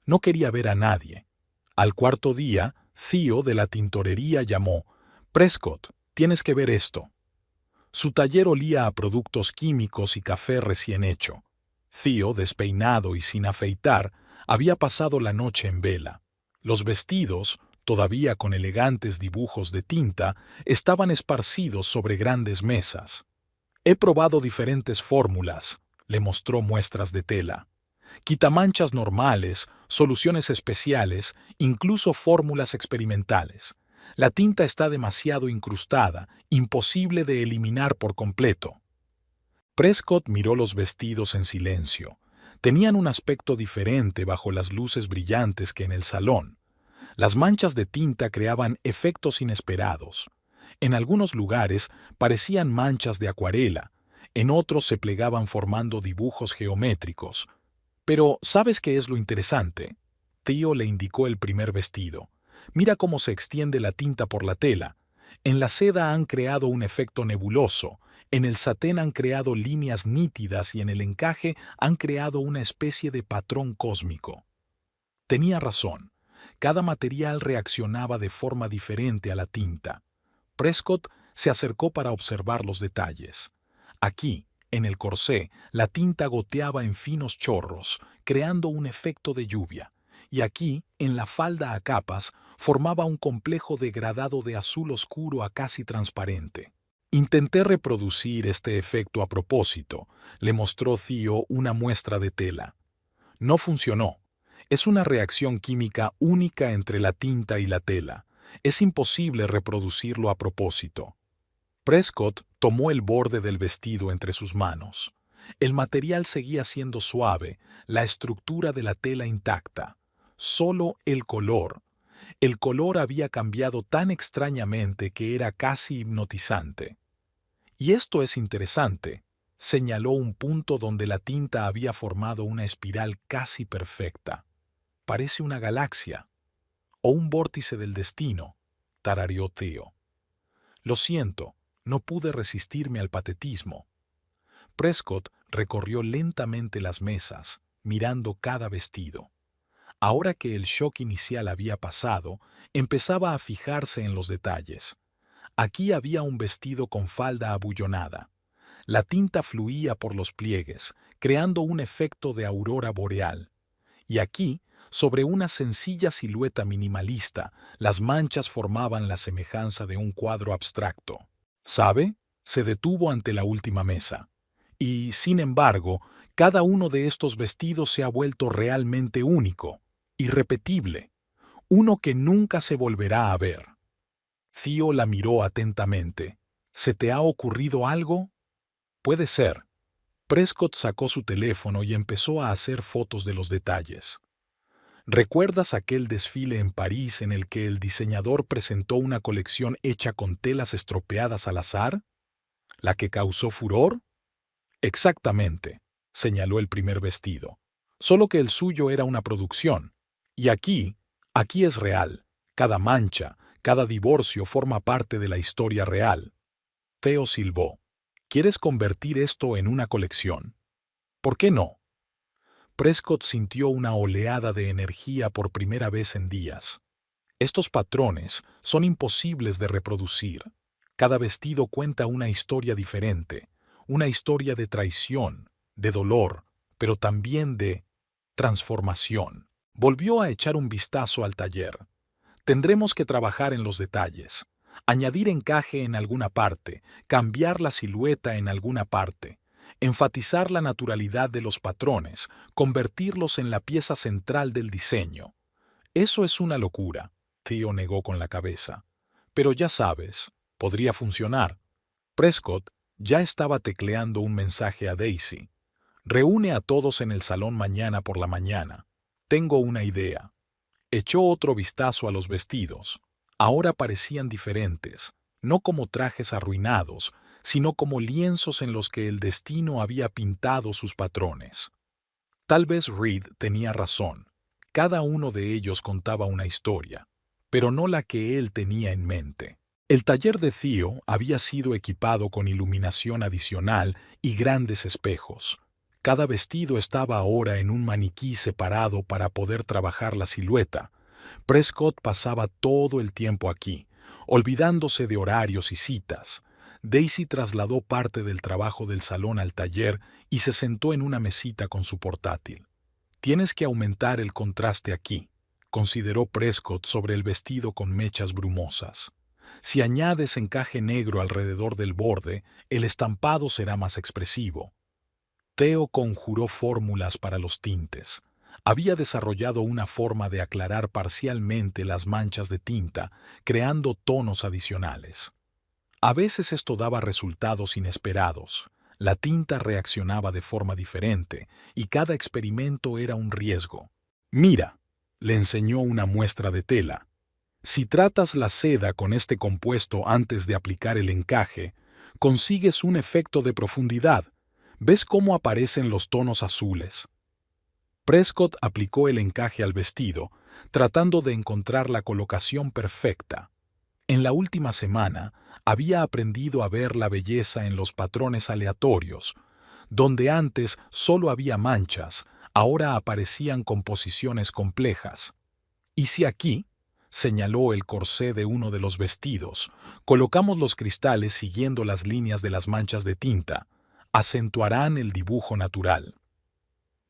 No quería ver a nadie. Al cuarto día, Theo de la tintorería llamó. «Prescott, tienes que ver esto». Su taller olía a productos químicos y café recién hecho. Theo, despeinado y sin afeitar, había pasado la noche en vela. Los vestidos, todavía con elegantes dibujos de tinta, estaban esparcidos sobre grandes mesas. «He probado diferentes fórmulas», le mostró muestras de tela. Quitamanchas normales, soluciones especiales, incluso fórmulas experimentales. La tinta está demasiado incrustada, imposible de eliminar por completo. Prescott miró los vestidos en silencio. Tenían un aspecto diferente bajo las luces brillantes que en el salón. Las manchas de tinta creaban efectos inesperados. En algunos lugares parecían manchas de acuarela, en otros se plegaban formando dibujos geométricos. Pero, ¿sabes qué es lo interesante? Theo le indicó el primer vestido. Mira cómo se extiende la tinta por la tela. En la seda han creado un efecto nebuloso, en el satén han creado líneas nítidas y en el encaje han creado una especie de patrón cósmico. Tenía razón. Cada material reaccionaba de forma diferente a la tinta. Prescott se acercó para observar los detalles. Aquí, en el corsé, la tinta goteaba en finos chorros, creando un efecto de lluvia, y aquí, en la falda a capas, formaba un complejo degradado de azul oscuro a casi transparente. Intenté reproducir este efecto a propósito, le mostró Theo una muestra de tela. No funcionó. Es una reacción química única entre la tinta y la tela. Es imposible reproducirlo a propósito. Prescott tomó el borde del vestido entre sus manos. El material seguía siendo suave, la estructura de la tela intacta. Solo el color. El color había cambiado tan extrañamente que era casi hipnotizante. Y esto es interesante. Señaló un punto donde la tinta había formado una espiral casi perfecta. Parece una galaxia. O un vórtice del destino, tarareó Theo. Lo siento, no pude resistirme al patetismo. Prescott recorrió lentamente las mesas, mirando cada vestido. Ahora que el shock inicial había pasado, empezaba a fijarse en los detalles. Aquí había un vestido con falda abullonada. La tinta fluía por los pliegues, creando un efecto de aurora boreal. Y aquí, sobre una sencilla silueta minimalista, las manchas formaban la semejanza de un cuadro abstracto. ¿Sabe? Se detuvo ante la última mesa. Y, sin embargo, cada uno de estos vestidos se ha vuelto realmente único, irrepetible, uno que nunca se volverá a ver. Theo la miró atentamente. ¿Se te ha ocurrido algo? Puede ser. Prescott sacó su teléfono y empezó a hacer fotos de los detalles. ¿Recuerdas aquel desfile en París en el que el diseñador presentó una colección hecha con telas estropeadas al azar? ¿La que causó furor? Exactamente, señaló el primer vestido. Solo que el suyo era una producción. Y aquí es real. Cada mancha, cada divorcio forma parte de la historia real. Theo silbó. ¿Quieres convertir esto en una colección? ¿Por qué no? Prescott sintió una oleada de energía por primera vez en días. Estos patrones son imposibles de reproducir. Cada vestido cuenta una historia diferente, una historia de traición, de dolor, pero también de transformación. Volvió a echar un vistazo al taller. Tendremos que trabajar en los detalles, añadir encaje en alguna parte, cambiar la silueta en alguna parte, enfatizar la naturalidad de los patrones, convertirlos en la pieza central del diseño. Eso es una locura, Theo negó con la cabeza. Pero ya sabes, podría funcionar. Prescott ya estaba tecleando un mensaje a Daisy. Reúne a todos en el salón mañana por la mañana. Tengo una idea. Echó otro vistazo a los vestidos. Ahora parecían diferentes, no como trajes arruinados, sino como lienzos en los que el destino había pintado sus patrones. Tal vez Reed tenía razón. Cada uno de ellos contaba una historia, pero no la que él tenía en mente. El taller de Theo había sido equipado con iluminación adicional y grandes espejos. Cada vestido estaba ahora en un maniquí separado para poder trabajar la silueta. Prescott pasaba todo el tiempo aquí, olvidándose de horarios y citas. Daisy trasladó parte del trabajo del salón al taller y se sentó en una mesita con su portátil. Tienes que aumentar el contraste aquí, consideró Prescott sobre el vestido con mechas brumosas. Si añades encaje negro alrededor del borde, el estampado será más expresivo. Theo conjuró fórmulas para los tintes. Había desarrollado una forma de aclarar parcialmente las manchas de tinta, creando tonos adicionales. A veces esto daba resultados inesperados. La tinta reaccionaba de forma diferente y cada experimento era un riesgo. Mira, le enseñó una muestra de tela. Si tratas la seda con este compuesto antes de aplicar el encaje, consigues un efecto de profundidad. ¿Ves cómo aparecen los tonos azules? Prescott aplicó el encaje al vestido, tratando de encontrar la colocación perfecta. En la última semana, había aprendido a ver la belleza en los patrones aleatorios. Donde antes solo había manchas, ahora aparecían composiciones complejas. ¿Y si aquí? Señaló el corsé de uno de los vestidos. Colocamos los cristales siguiendo las líneas de las manchas de tinta. Acentuarán el dibujo natural.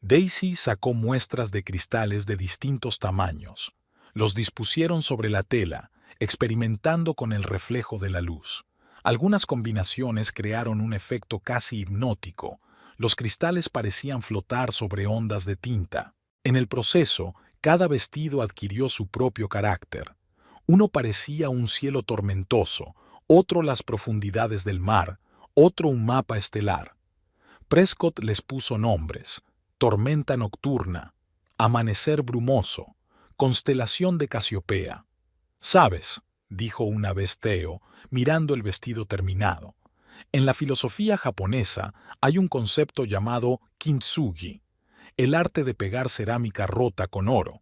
Daisy sacó muestras de cristales de distintos tamaños. Los dispusieron sobre la tela, experimentando con el reflejo de la luz. Algunas combinaciones crearon un efecto casi hipnótico. Los cristales parecían flotar sobre ondas de tinta. En el proceso, cada vestido adquirió su propio carácter. Uno parecía un cielo tormentoso, otro las profundidades del mar, otro un mapa estelar. Prescott les puso nombres: tormenta nocturna, amanecer brumoso, constelación de Casiopea. «¿Sabes?», dijo una vez Theo, mirando el vestido terminado. «En la filosofía japonesa hay un concepto llamado kintsugi, el arte de pegar cerámica rota con oro.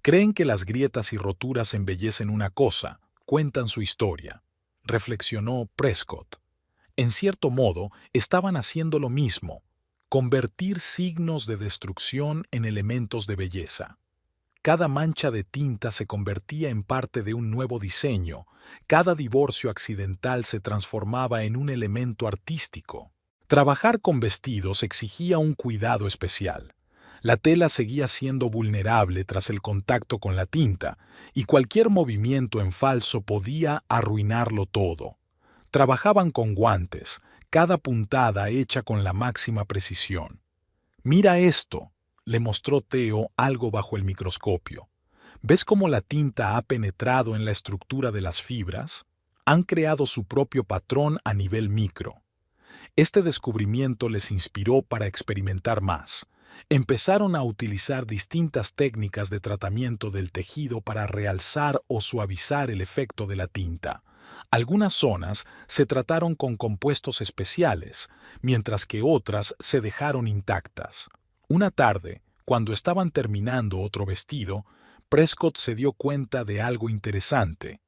Creen que las grietas y roturas embellecen una cosa, cuentan su historia», reflexionó Prescott. En cierto modo, estaban haciendo lo mismo: convertir signos de destrucción en elementos de belleza. Cada mancha de tinta se convertía en parte de un nuevo diseño, cada divorcio accidental se transformaba en un elemento artístico. Trabajar con vestidos exigía un cuidado especial. La tela seguía siendo vulnerable tras el contacto con la tinta, y cualquier movimiento en falso podía arruinarlo todo. Trabajaban con guantes, cada puntada hecha con la máxima precisión. «Mira esto», le mostró Theo algo bajo el microscopio. «¿Ves cómo la tinta ha penetrado en la estructura de las fibras? Han creado su propio patrón a nivel micro». Este descubrimiento les inspiró para experimentar más. Empezaron a utilizar distintas técnicas de tratamiento del tejido para realzar o suavizar el efecto de la tinta. Algunas zonas se trataron con compuestos especiales, mientras que otras se dejaron intactas. Una tarde, cuando estaban terminando otro vestido, Prescott se dio cuenta de algo interesante.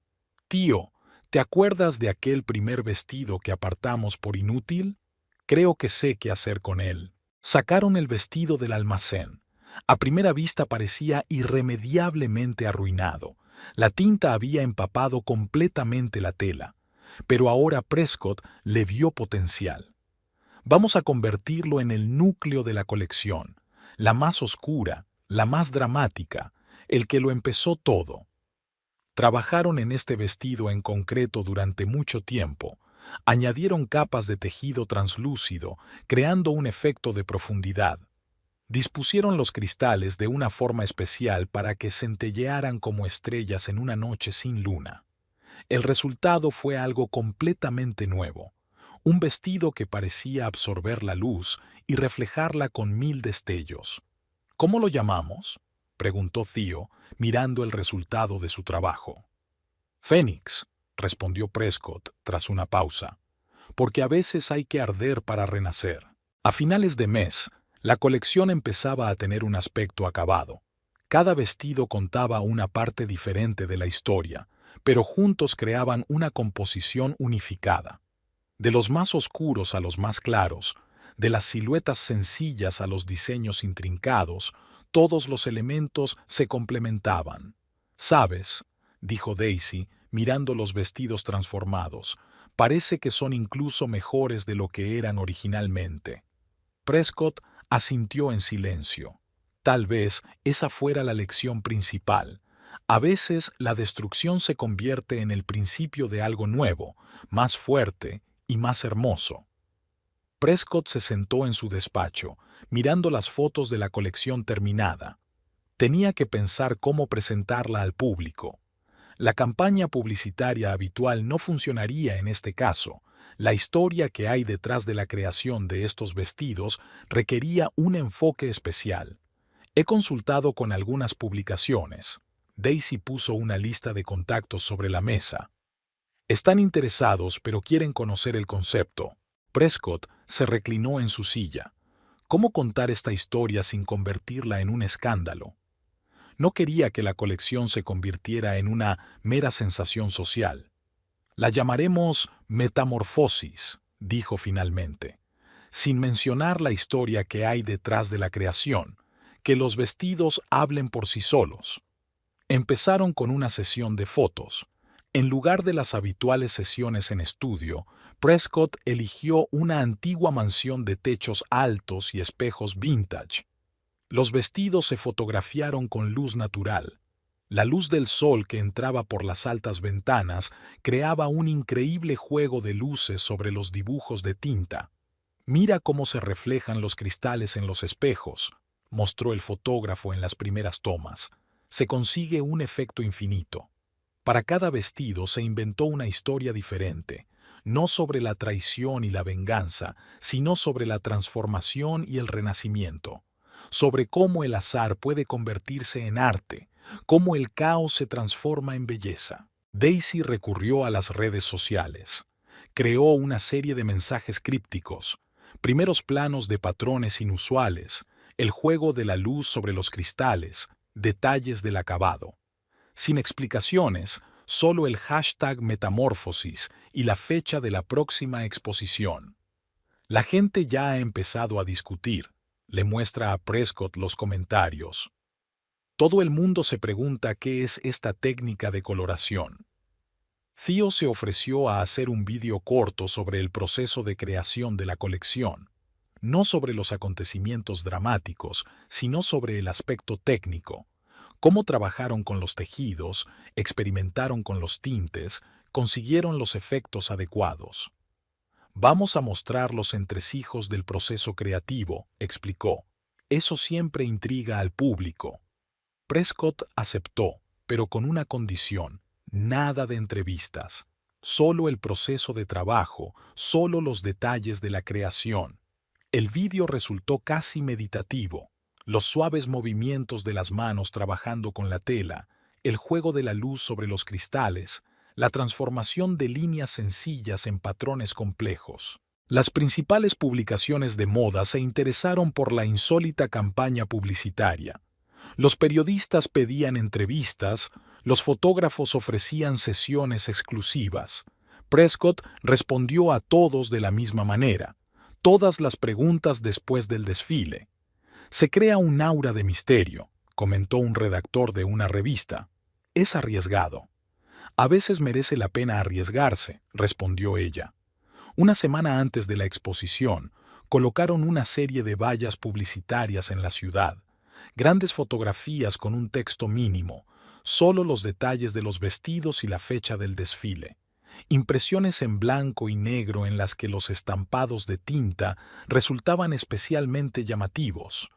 «Tío, ¿te acuerdas de aquel primer vestido que apartamos por inútil? Creo que sé qué hacer con él». Sacaron el vestido del almacén. A primera vista parecía irremediablemente arruinado. La tinta había empapado completamente la tela. Pero ahora Prescott le vio potencial. «Vamos a convertirlo en el núcleo de la colección, la más oscura, la más dramática, el que lo empezó todo». Trabajaron en este vestido en concreto durante mucho tiempo. Añadieron capas de tejido translúcido, creando un efecto de profundidad. Dispusieron los cristales de una forma especial para que centellearan como estrellas en una noche sin luna. El resultado fue algo completamente nuevo. Un vestido que parecía absorber la luz y reflejarla con 1000 destellos. «¿Cómo lo llamamos?», preguntó Theo, mirando el resultado de su trabajo. «Fénix», respondió Prescott tras una pausa, «porque a veces hay que arder para renacer». A finales de mes, la colección empezaba a tener un aspecto acabado. Cada vestido contaba una parte diferente de la historia, pero juntos creaban una composición unificada. De los más oscuros a los más claros, de las siluetas sencillas a los diseños intrincados, todos los elementos se complementaban. «¿Sabes?», dijo Daisy, mirando los vestidos transformados, «parece que son incluso mejores de lo que eran originalmente». Prescott asintió en silencio. Tal vez esa fuera la lección principal. A veces la destrucción se convierte en el principio de algo nuevo, más fuerte y más hermoso. Prescott se sentó en su despacho, mirando las fotos de la colección terminada. Tenía que pensar cómo presentarla al público. La campaña publicitaria habitual no funcionaría en este caso. La historia que hay detrás de la creación de estos vestidos requería un enfoque especial. He consultado con algunas publicaciones. Daisy puso una lista de contactos sobre la mesa. Están interesados, pero quieren conocer el concepto. Prescott se reclinó en su silla. ¿Cómo contar esta historia sin convertirla en un escándalo? No quería que la colección se convirtiera en una mera sensación social. La llamaremos Metamorfosis, dijo finalmente, sin mencionar la historia que hay detrás de la creación, que los vestidos hablen por sí solos. Empezaron con una sesión de fotos. En lugar de las habituales sesiones en estudio, Prescott eligió una antigua mansión de techos altos y espejos vintage. Los vestidos se fotografiaron con luz natural. La luz del sol que entraba por las altas ventanas creaba un increíble juego de luces sobre los dibujos de tinta. «Mira cómo se reflejan los cristales en los espejos», mostró el fotógrafo en las primeras tomas. «Se consigue un efecto infinito». Para cada vestido se inventó una historia diferente, no sobre la traición y la venganza, sino sobre la transformación y el renacimiento, sobre cómo el azar puede convertirse en arte, cómo el caos se transforma en belleza. Daisy recurrió a las redes sociales. Creó una serie de mensajes crípticos, primeros planos de patrones inusuales, el juego de la luz sobre los cristales, detalles del acabado. Sin explicaciones, solo el hashtag Metamorfosis y la fecha de la próxima exposición. La gente ya ha empezado a discutir, le muestra a Prescott los comentarios. Todo el mundo se pregunta qué es esta técnica de coloración. Theo se ofreció a hacer un vídeo corto sobre el proceso de creación de la colección, no sobre los acontecimientos dramáticos, sino sobre el aspecto técnico. Cómo trabajaron con los tejidos, experimentaron con los tintes, consiguieron los efectos adecuados. «Vamos a mostrar los entresijos del proceso creativo», explicó. «Eso siempre intriga al público». Prescott aceptó, pero con una condición: nada de entrevistas. Solo el proceso de trabajo, solo los detalles de la creación. El vídeo resultó casi meditativo. Los suaves movimientos de las manos trabajando con la tela, el juego de la luz sobre los cristales, la transformación de líneas sencillas en patrones complejos. Las principales publicaciones de moda se interesaron por la insólita campaña publicitaria. Los periodistas pedían entrevistas, los fotógrafos ofrecían sesiones exclusivas. Prescott respondió a todos de la misma manera, todas las preguntas después del desfile. «Se crea un aura de misterio», comentó un redactor de una revista. «Es arriesgado». «A veces merece la pena arriesgarse», respondió ella. Una semana antes de la exposición, colocaron una serie de vallas publicitarias en la ciudad, grandes fotografías con un texto mínimo, solo los detalles de los vestidos y la fecha del desfile. Impresiones en blanco y negro en las que los estampados de tinta resultaban especialmente llamativos.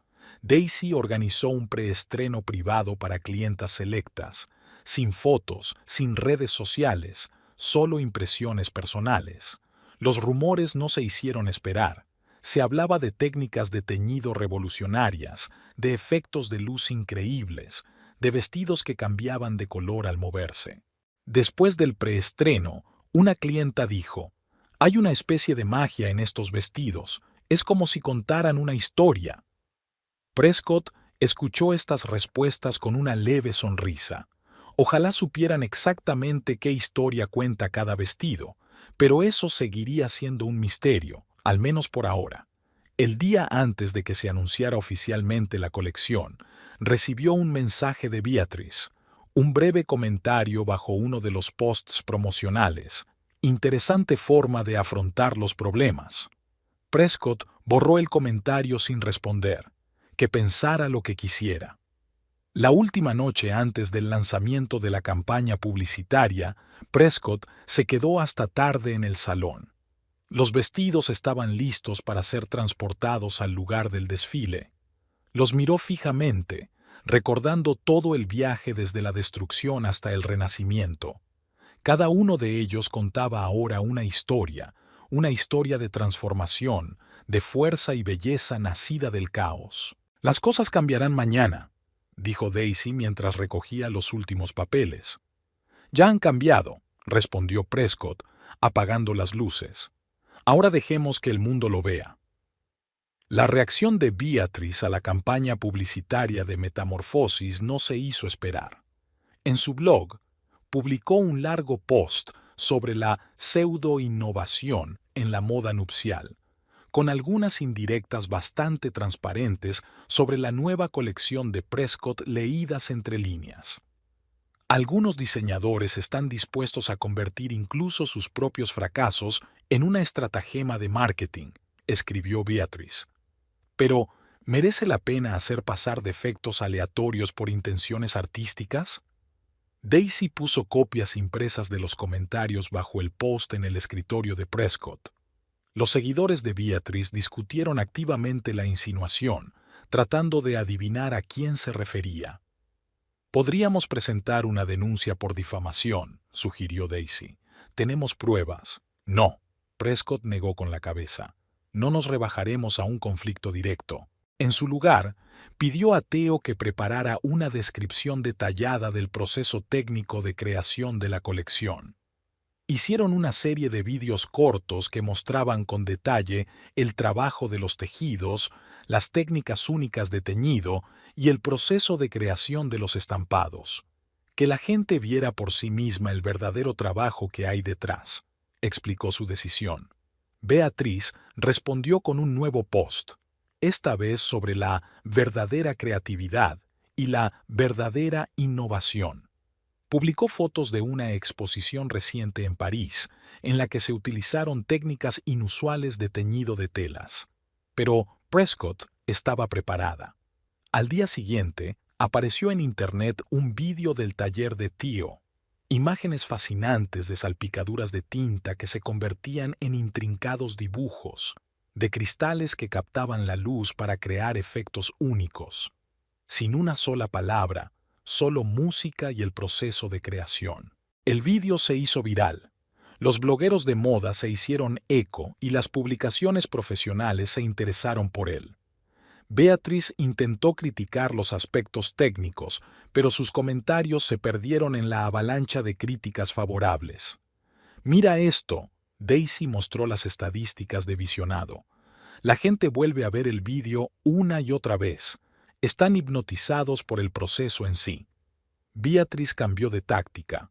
Daisy organizó un preestreno privado para clientas selectas, sin fotos, sin redes sociales, solo impresiones personales. Los rumores no se hicieron esperar. Se hablaba de técnicas de teñido revolucionarias, de efectos de luz increíbles, de vestidos que cambiaban de color al moverse. Después del preestreno, una clienta dijo: «Hay una especie de magia en estos vestidos, es como si contaran una historia». Prescott escuchó estas respuestas con una leve sonrisa. Ojalá supieran exactamente qué historia cuenta cada vestido, pero eso seguiría siendo un misterio, al menos por ahora. El día antes de que se anunciara oficialmente la colección, recibió un mensaje de Beatrice, un breve comentario bajo uno de los posts promocionales. «Interesante forma de afrontar los problemas». Prescott borró el comentario sin responder, que pensara lo que quisiera. La última noche antes del lanzamiento de la campaña publicitaria, Prescott se quedó hasta tarde en el salón. Los vestidos estaban listos para ser transportados al lugar del desfile. Los miró fijamente, recordando todo el viaje desde la destrucción hasta el renacimiento. Cada uno de ellos contaba ahora una historia de transformación, de fuerza y belleza nacida del caos. Las cosas cambiarán mañana, dijo Daisy mientras recogía los últimos papeles. Ya han cambiado, respondió Prescott, apagando las luces. Ahora dejemos que el mundo lo vea. La reacción de Beatrice a la campaña publicitaria de Metamorfosis no se hizo esperar. En su blog, publicó un largo post sobre la pseudo-innovación en la moda nupcial, con algunas indirectas bastante transparentes sobre la nueva colección de Prescott leídas entre líneas. Algunos diseñadores están dispuestos a convertir incluso sus propios fracasos en una estratagema de marketing, escribió Beatrice. Pero, ¿merece la pena hacer pasar defectos aleatorios por intenciones artísticas? Daisy puso copias impresas de los comentarios bajo el post en el escritorio de Prescott. Los seguidores de Beatrice discutieron activamente la insinuación, tratando de adivinar a quién se refería. Podríamos presentar una denuncia por difamación, sugirió Daisy. Tenemos pruebas. No, Prescott negó con la cabeza. No nos rebajaremos a un conflicto directo. En su lugar, pidió a Theo que preparara una descripción detallada del proceso técnico de creación de la colección. Hicieron una serie de vídeos cortos que mostraban con detalle el trabajo de los tejidos, las técnicas únicas de teñido y el proceso de creación de los estampados. Que la gente viera por sí misma el verdadero trabajo que hay detrás, explicó su decisión. Beatrice respondió con un nuevo post, esta vez sobre la verdadera creatividad y la verdadera innovación. Publicó fotos de una exposición reciente en París, en la que se utilizaron técnicas inusuales de teñido de telas. Pero Prescott estaba preparada. Al día siguiente, apareció en Internet un vídeo del taller de Theo. Imágenes fascinantes de salpicaduras de tinta que se convertían en intrincados dibujos, de cristales que captaban la luz para crear efectos únicos. Sin una sola palabra, solo música y el proceso de creación. El vídeo se hizo viral. Los blogueros de moda se hicieron eco y las publicaciones profesionales se interesaron por él. Beatrice intentó criticar los aspectos técnicos, pero sus comentarios se perdieron en la avalancha de críticas favorables. «Mira esto», Daisy mostró las estadísticas de visionado. La gente vuelve a ver el vídeo una y otra vez. Están hipnotizados por el proceso en sí. Beatrice cambió de táctica.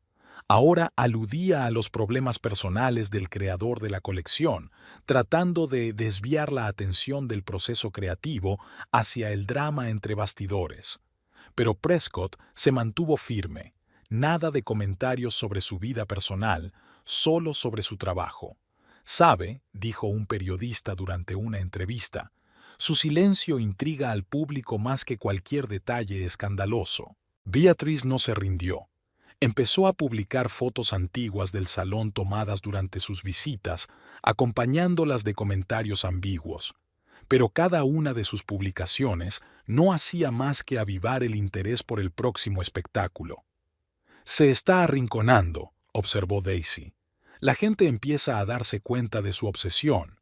Ahora aludía a los problemas personales del creador de la colección, tratando de desviar la atención del proceso creativo hacia el drama entre bastidores. Pero Prescott se mantuvo firme. Nada de comentarios sobre su vida personal, solo sobre su trabajo. «Sabe», dijo un periodista durante una entrevista, «su silencio intriga al público más que cualquier detalle escandaloso». Beatrice no se rindió. Empezó a publicar fotos antiguas del salón tomadas durante sus visitas, acompañándolas de comentarios ambiguos. Pero cada una de sus publicaciones no hacía más que avivar el interés por el próximo espectáculo. «Se está arrinconando», observó Daisy. «La gente empieza a darse cuenta de su obsesión».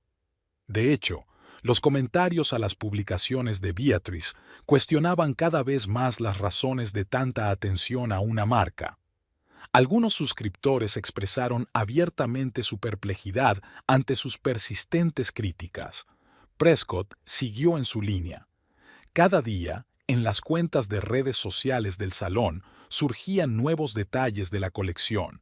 De hecho, los comentarios a las publicaciones de Beatrice cuestionaban cada vez más las razones de tanta atención a una marca. Algunos suscriptores expresaron abiertamente su perplejidad ante sus persistentes críticas. Prescott siguió en su línea. Cada día, en las cuentas de redes sociales del salón, surgían nuevos detalles de la colección,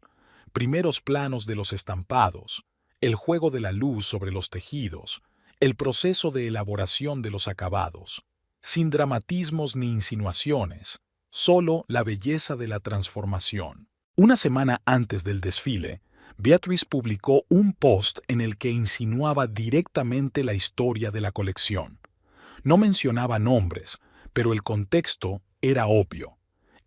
primeros planos de los estampados, el juego de la luz sobre los tejidos, el proceso de elaboración de los acabados, sin dramatismos ni insinuaciones, solo la belleza de la transformación. Una semana antes del desfile, Beatrice publicó un post en el que insinuaba directamente la historia de la colección. No mencionaba nombres, pero el contexto era obvio.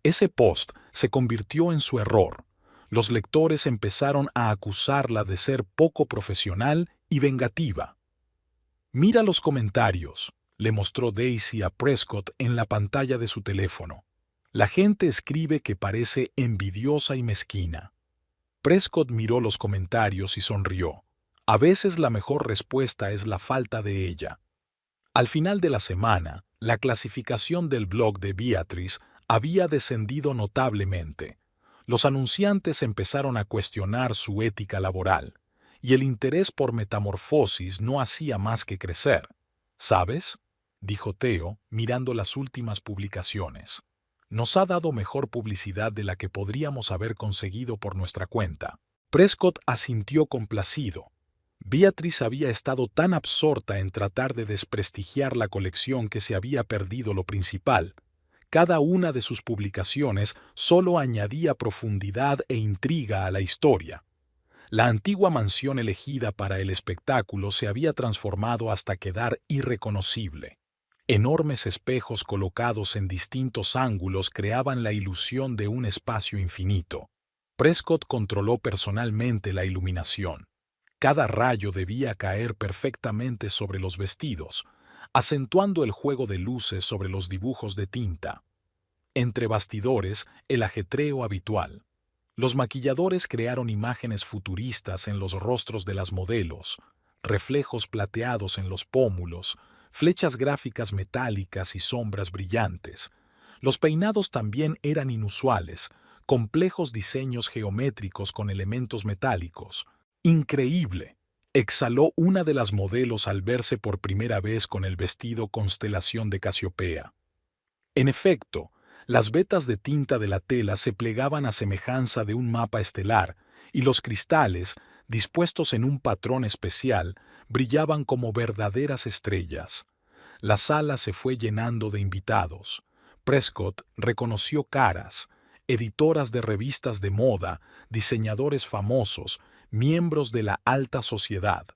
Ese post se convirtió en su error. Los lectores empezaron a acusarla de ser poco profesional y vengativa. «Mira los comentarios», le mostró Daisy a Prescott en la pantalla de su teléfono. «La gente escribe que parece envidiosa y mezquina». Prescott miró los comentarios y sonrió. A veces la mejor respuesta es la falta de ella. Al final de la semana, la clasificación del blog de Beatrice había descendido notablemente. Los anunciantes empezaron a cuestionar su ética laboral, y el interés por Metamorfosis no hacía más que crecer. «¿Sabes?», dijo Theo, mirando las últimas publicaciones. «Nos ha dado mejor publicidad de la que podríamos haber conseguido por nuestra cuenta». Prescott asintió complacido. Beatrice había estado tan absorta en tratar de desprestigiar la colección que se había perdido lo principal. Cada una de sus publicaciones solo añadía profundidad e intriga a la historia. La antigua mansión elegida para el espectáculo se había transformado hasta quedar irreconocible. Enormes espejos colocados en distintos ángulos creaban la ilusión de un espacio infinito. Prescott controló personalmente la iluminación. Cada rayo debía caer perfectamente sobre los vestidos, acentuando el juego de luces sobre los dibujos de tinta. Entre bastidores, el ajetreo habitual. Los maquilladores crearon imágenes futuristas en los rostros de las modelos, reflejos plateados en los pómulos, flechas gráficas metálicas y sombras brillantes. Los peinados también eran inusuales, complejos diseños geométricos con elementos metálicos. «Increíble», exhaló una de las modelos al verse por primera vez con el vestido Constelación de Casiopea. En efecto, las vetas de tinta de la tela se plegaban a semejanza de un mapa estelar, y los cristales, dispuestos en un patrón especial, brillaban como verdaderas estrellas. La sala se fue llenando de invitados. Prescott reconoció caras, editoras de revistas de moda, diseñadores famosos, miembros de la alta sociedad.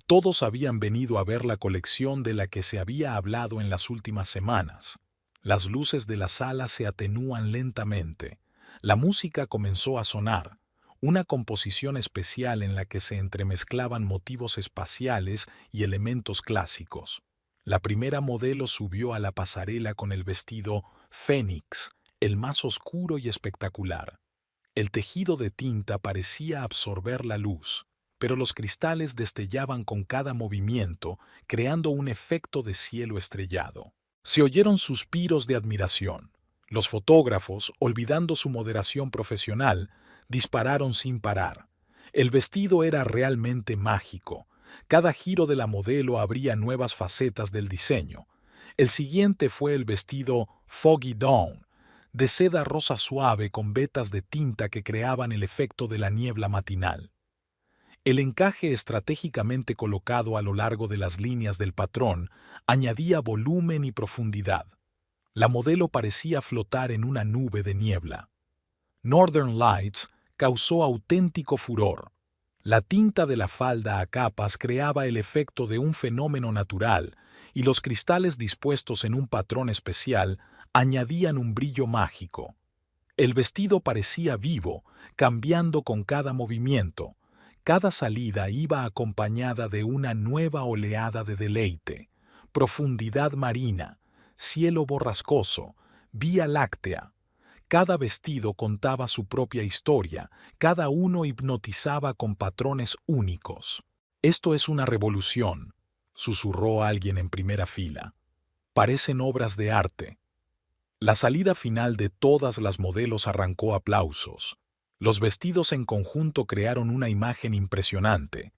Todos habían venido a ver la colección de la que se había hablado en las últimas semanas. Las luces de la sala se atenúan lentamente. La música comenzó a sonar, una composición especial en la que se entremezclaban motivos espaciales y elementos clásicos. La primera modelo subió a la pasarela con el vestido Fénix, el más oscuro y espectacular. El tejido de tinta parecía absorber la luz, pero los cristales destellaban con cada movimiento, creando un efecto de cielo estrellado. Se oyeron suspiros de admiración. Los fotógrafos, olvidando su moderación profesional, dispararon sin parar. El vestido era realmente mágico. Cada giro de la modelo abría nuevas facetas del diseño. El siguiente fue el vestido Foggy Dawn, de seda rosa suave con vetas de tinta que creaban el efecto de la niebla matinal. El encaje estratégicamente colocado a lo largo de las líneas del patrón añadía volumen y profundidad. La modelo parecía flotar en una nube de niebla. Northern Lights causó auténtico furor. La tinta de la falda a capas creaba el efecto de un fenómeno natural, y los cristales dispuestos en un patrón especial añadían un brillo mágico. El vestido parecía vivo, cambiando con cada movimiento. Cada salida iba acompañada de una nueva oleada de deleite, profundidad marina, cielo borrascoso, vía láctea. Cada vestido contaba su propia historia, cada uno hipnotizaba con patrones únicos. «Esto es una revolución», susurró alguien en primera fila. «Parecen obras de arte». La salida final de todas las modelos arrancó aplausos. Los vestidos en conjunto crearon una imagen impresionante.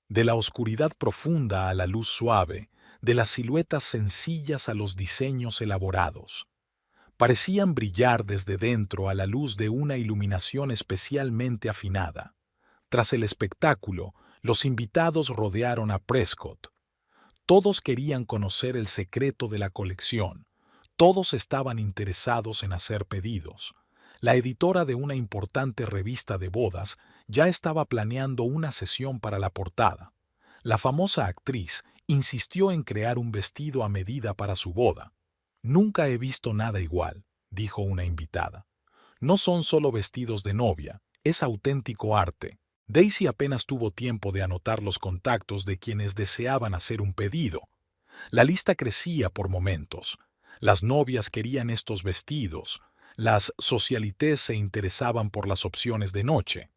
De la oscuridad profunda a la luz suave, de las siluetas sencillas a los diseños elaborados. Parecían brillar desde dentro a la luz de una iluminación especialmente afinada. Tras el espectáculo, los invitados rodearon a Prescott. Todos querían conocer el secreto de la colección. Todos estaban interesados en hacer pedidos. La editora de una importante revista de bodas ya estaba planeando una sesión para la portada. La famosa actriz insistió en crear un vestido a medida para su boda. «Nunca he visto nada igual», dijo una invitada. «No son solo vestidos de novia, es auténtico arte». Daisy apenas tuvo tiempo de anotar los contactos de quienes deseaban hacer un pedido. La lista crecía por momentos. Las novias querían estos vestidos. Las socialites se interesaban por las opciones de noche.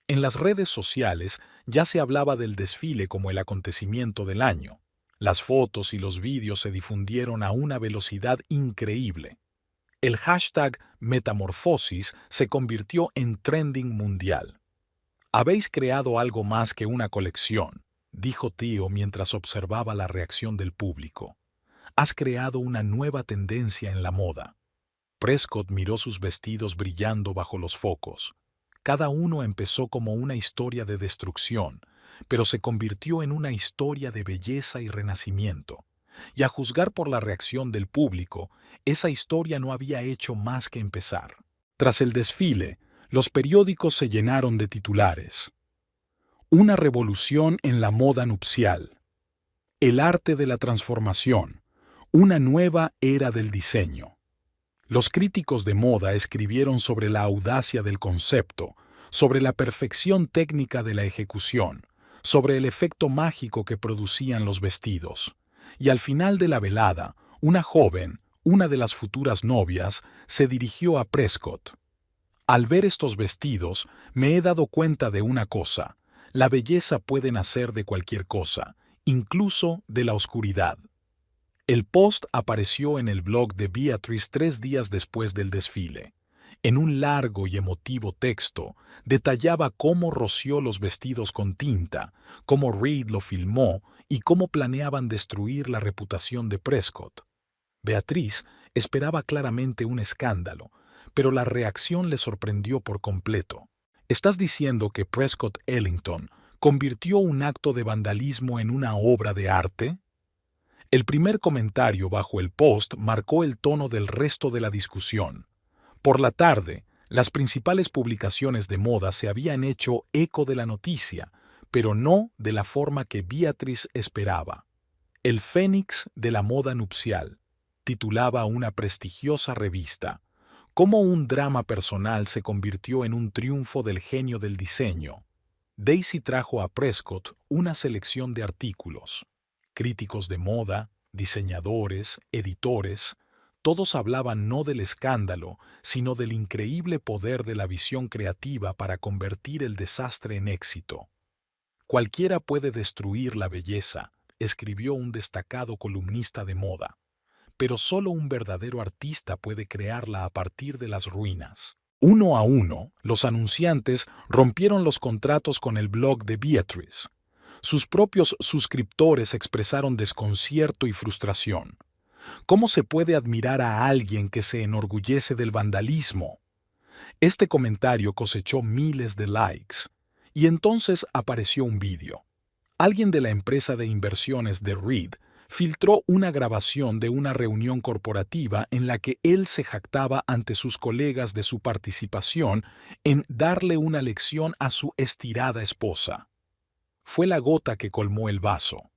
En las redes sociales ya se hablaba del desfile como el acontecimiento del año. Las fotos y los vídeos se difundieron a una velocidad increíble. El hashtag Metamorfosis se convirtió en trending mundial. «Habéis creado algo más que una colección», dijo Theo mientras observaba la reacción del público. «Has creado una nueva tendencia en la moda». Prescott miró sus vestidos brillando bajo los focos. Cada uno empezó como una historia de destrucción, pero se convirtió en una historia de belleza y renacimiento. Y a juzgar por la reacción del público, esa historia no había hecho más que empezar. Tras el desfile, los periódicos se llenaron de titulares. Una revolución en la moda nupcial. El arte de la transformación. Una nueva era del diseño. Los críticos de moda escribieron sobre la audacia del concepto, sobre la perfección técnica de la ejecución, sobre el efecto mágico que producían los vestidos. Y al final de la velada, una joven, una de las futuras novias, se dirigió a Prescott. «Al ver estos vestidos, me he dado cuenta de una cosa. La belleza puede nacer de cualquier cosa, incluso de la oscuridad». El post apareció en el blog de Beatrice 3 días después del desfile. En un largo y emotivo texto, detallaba cómo roció los vestidos con tinta, cómo Reed lo filmó y cómo planeaban destruir la reputación de Prescott. Beatrice esperaba claramente un escándalo, pero la reacción le sorprendió por completo. «¿Estás diciendo que Prescott Ellington convirtió un acto de vandalismo en una obra de arte?» El primer comentario bajo el post marcó el tono del resto de la discusión. Por la tarde, las principales publicaciones de moda se habían hecho eco de la noticia, pero no de la forma que Beatrice esperaba. «El Fénix de la moda nupcial», titulaba una prestigiosa revista. «Cómo un drama personal se convirtió en un triunfo del genio del diseño». Daisy trajo a Prescott una selección de artículos. Críticos de moda, diseñadores, editores, todos hablaban no del escándalo, sino del increíble poder de la visión creativa para convertir el desastre en éxito. «Cualquiera puede destruir la belleza», escribió un destacado columnista de moda, «pero solo un verdadero artista puede crearla a partir de las ruinas». Uno a uno, los anunciantes rompieron los contratos con el blog de Beatrice. Sus propios suscriptores expresaron desconcierto y frustración. ¿Cómo se puede admirar a alguien que se enorgullece del vandalismo? Este comentario cosechó miles de likes. Y entonces apareció un vídeo. Alguien de la empresa de inversiones de Reed filtró una grabación de una reunión corporativa en la que él se jactaba ante sus colegas de su participación en darle una lección a su estirada esposa. Fue la gota que colmó el vaso.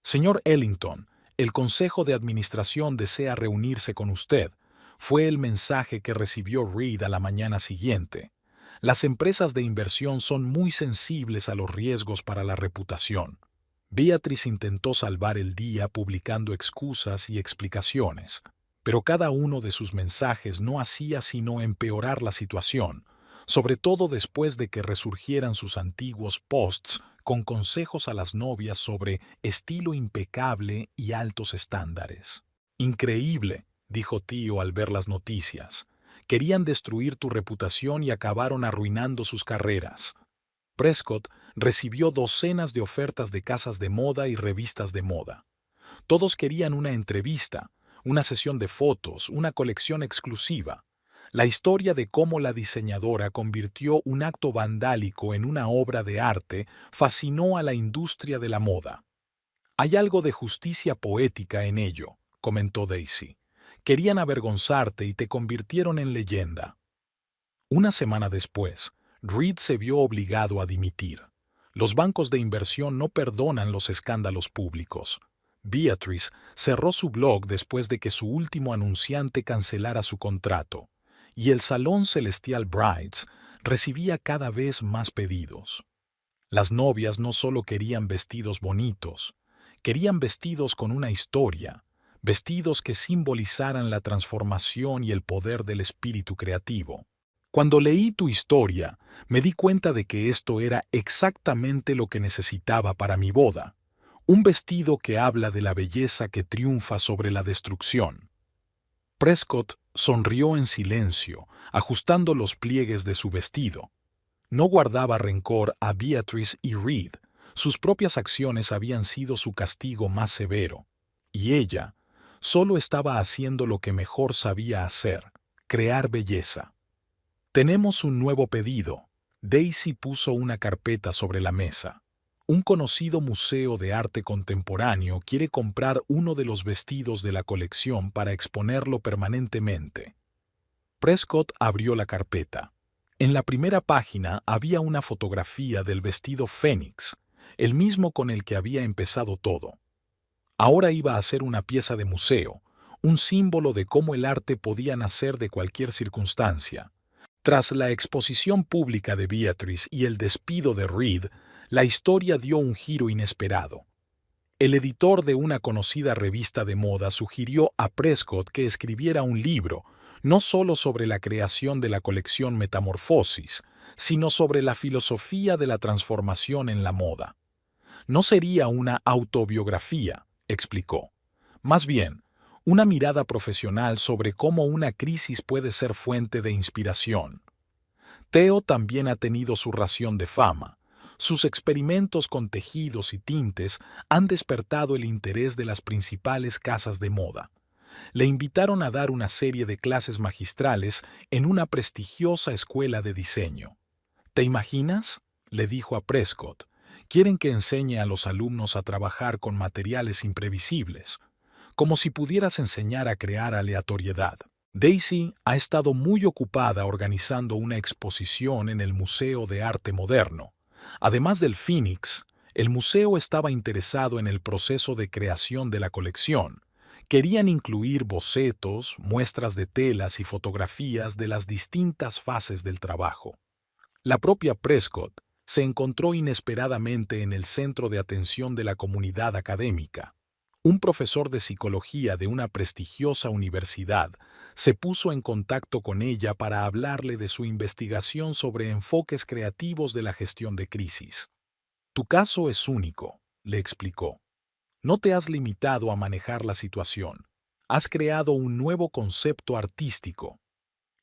«Señor Ellington, el Consejo de Administración desea reunirse con usted», fue el mensaje que recibió Reed a la mañana siguiente. «Las empresas de inversión son muy sensibles a los riesgos para la reputación». Beatrice intentó salvar el día publicando excusas y explicaciones, pero cada uno de sus mensajes no hacía sino empeorar la situación, sobre todo después de que resurgieran sus antiguos posts con consejos a las novias sobre estilo impecable y altos estándares. «Increíble», dijo Theo al ver las noticias. «Querían destruir tu reputación y acabaron arruinando sus carreras». Prescott recibió docenas de ofertas de casas de moda y revistas de moda. Todos querían una entrevista, una sesión de fotos, una colección exclusiva. La historia de cómo la diseñadora convirtió un acto vandálico en una obra de arte fascinó a la industria de la moda. «Hay algo de justicia poética en ello», comentó Daisy. «Querían avergonzarte y te convirtieron en leyenda». Una semana después, Reed se vio obligado a dimitir. Los bancos de inversión no perdonan los escándalos públicos. Beatrice cerró su blog después de que su último anunciante cancelara su contrato, y el Salón Celestial Brides recibía cada vez más pedidos. Las novias no solo querían vestidos bonitos, querían vestidos con una historia, vestidos que simbolizaran la transformación y el poder del espíritu creativo. Cuando leí tu historia, me di cuenta de que esto era exactamente lo que necesitaba para mi boda. Un vestido que habla de la belleza que triunfa sobre la destrucción. Prescott sonrió en silencio, ajustando los pliegues de su vestido. No guardaba rencor a Beatrice y Reed. Sus propias acciones habían sido su castigo más severo. Y ella solo estaba haciendo lo que mejor sabía hacer, crear belleza. Tenemos un nuevo pedido. Daisy puso una carpeta sobre la mesa. Un conocido museo de arte contemporáneo quiere comprar uno de los vestidos de la colección para exponerlo permanentemente. Prescott abrió la carpeta. En la primera página había una fotografía del vestido Fénix, el mismo con el que había empezado todo. Ahora iba a ser una pieza de museo, un símbolo de cómo el arte podía nacer de cualquier circunstancia. Tras la exposición pública de Beatrice y el despido de Reed, la historia dio un giro inesperado. El editor de una conocida revista de moda sugirió a Prescott que escribiera un libro, no solo sobre la creación de la colección Metamorfosis, sino sobre la filosofía de la transformación en la moda. No sería una autobiografía, explicó. Más bien, una mirada profesional sobre cómo una crisis puede ser fuente de inspiración. Theo también ha tenido su ración de fama. Sus experimentos con tejidos y tintes han despertado el interés de las principales casas de moda. Le invitaron a dar una serie de clases magistrales en una prestigiosa escuela de diseño. ¿Te imaginas?, le dijo a Prescott. Quieren que enseñe a los alumnos a trabajar con materiales imprevisibles, como si pudieras enseñar a crear aleatoriedad. Daisy ha estado muy ocupada organizando una exposición en el Museo de Arte Moderno. Además del Phoenix, el museo estaba interesado en el proceso de creación de la colección. Querían incluir bocetos, muestras de telas y fotografías de las distintas fases del trabajo. La propia Prescott se encontró inesperadamente en el centro de atención de la comunidad académica. Un profesor de psicología de una prestigiosa universidad se puso en contacto con ella para hablarle de su investigación sobre enfoques creativos de la gestión de crisis. Tu caso es único, le explicó. No te has limitado a manejar la situación. Has creado un nuevo concepto artístico.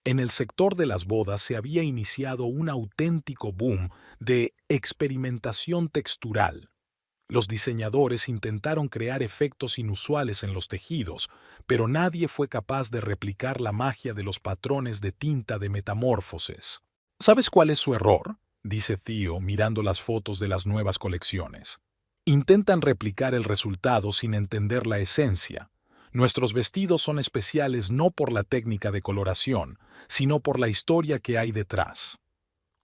En el sector de las bodas se había iniciado un auténtico boom de experimentación textural. Los diseñadores intentaron crear efectos inusuales en los tejidos, pero nadie fue capaz de replicar la magia de los patrones de tinta de Metamorfosis. ¿Sabes cuál es su error?, dice Theo mirando las fotos de las nuevas colecciones. Intentan replicar el resultado sin entender la esencia. Nuestros vestidos son especiales no por la técnica de coloración, sino por la historia que hay detrás.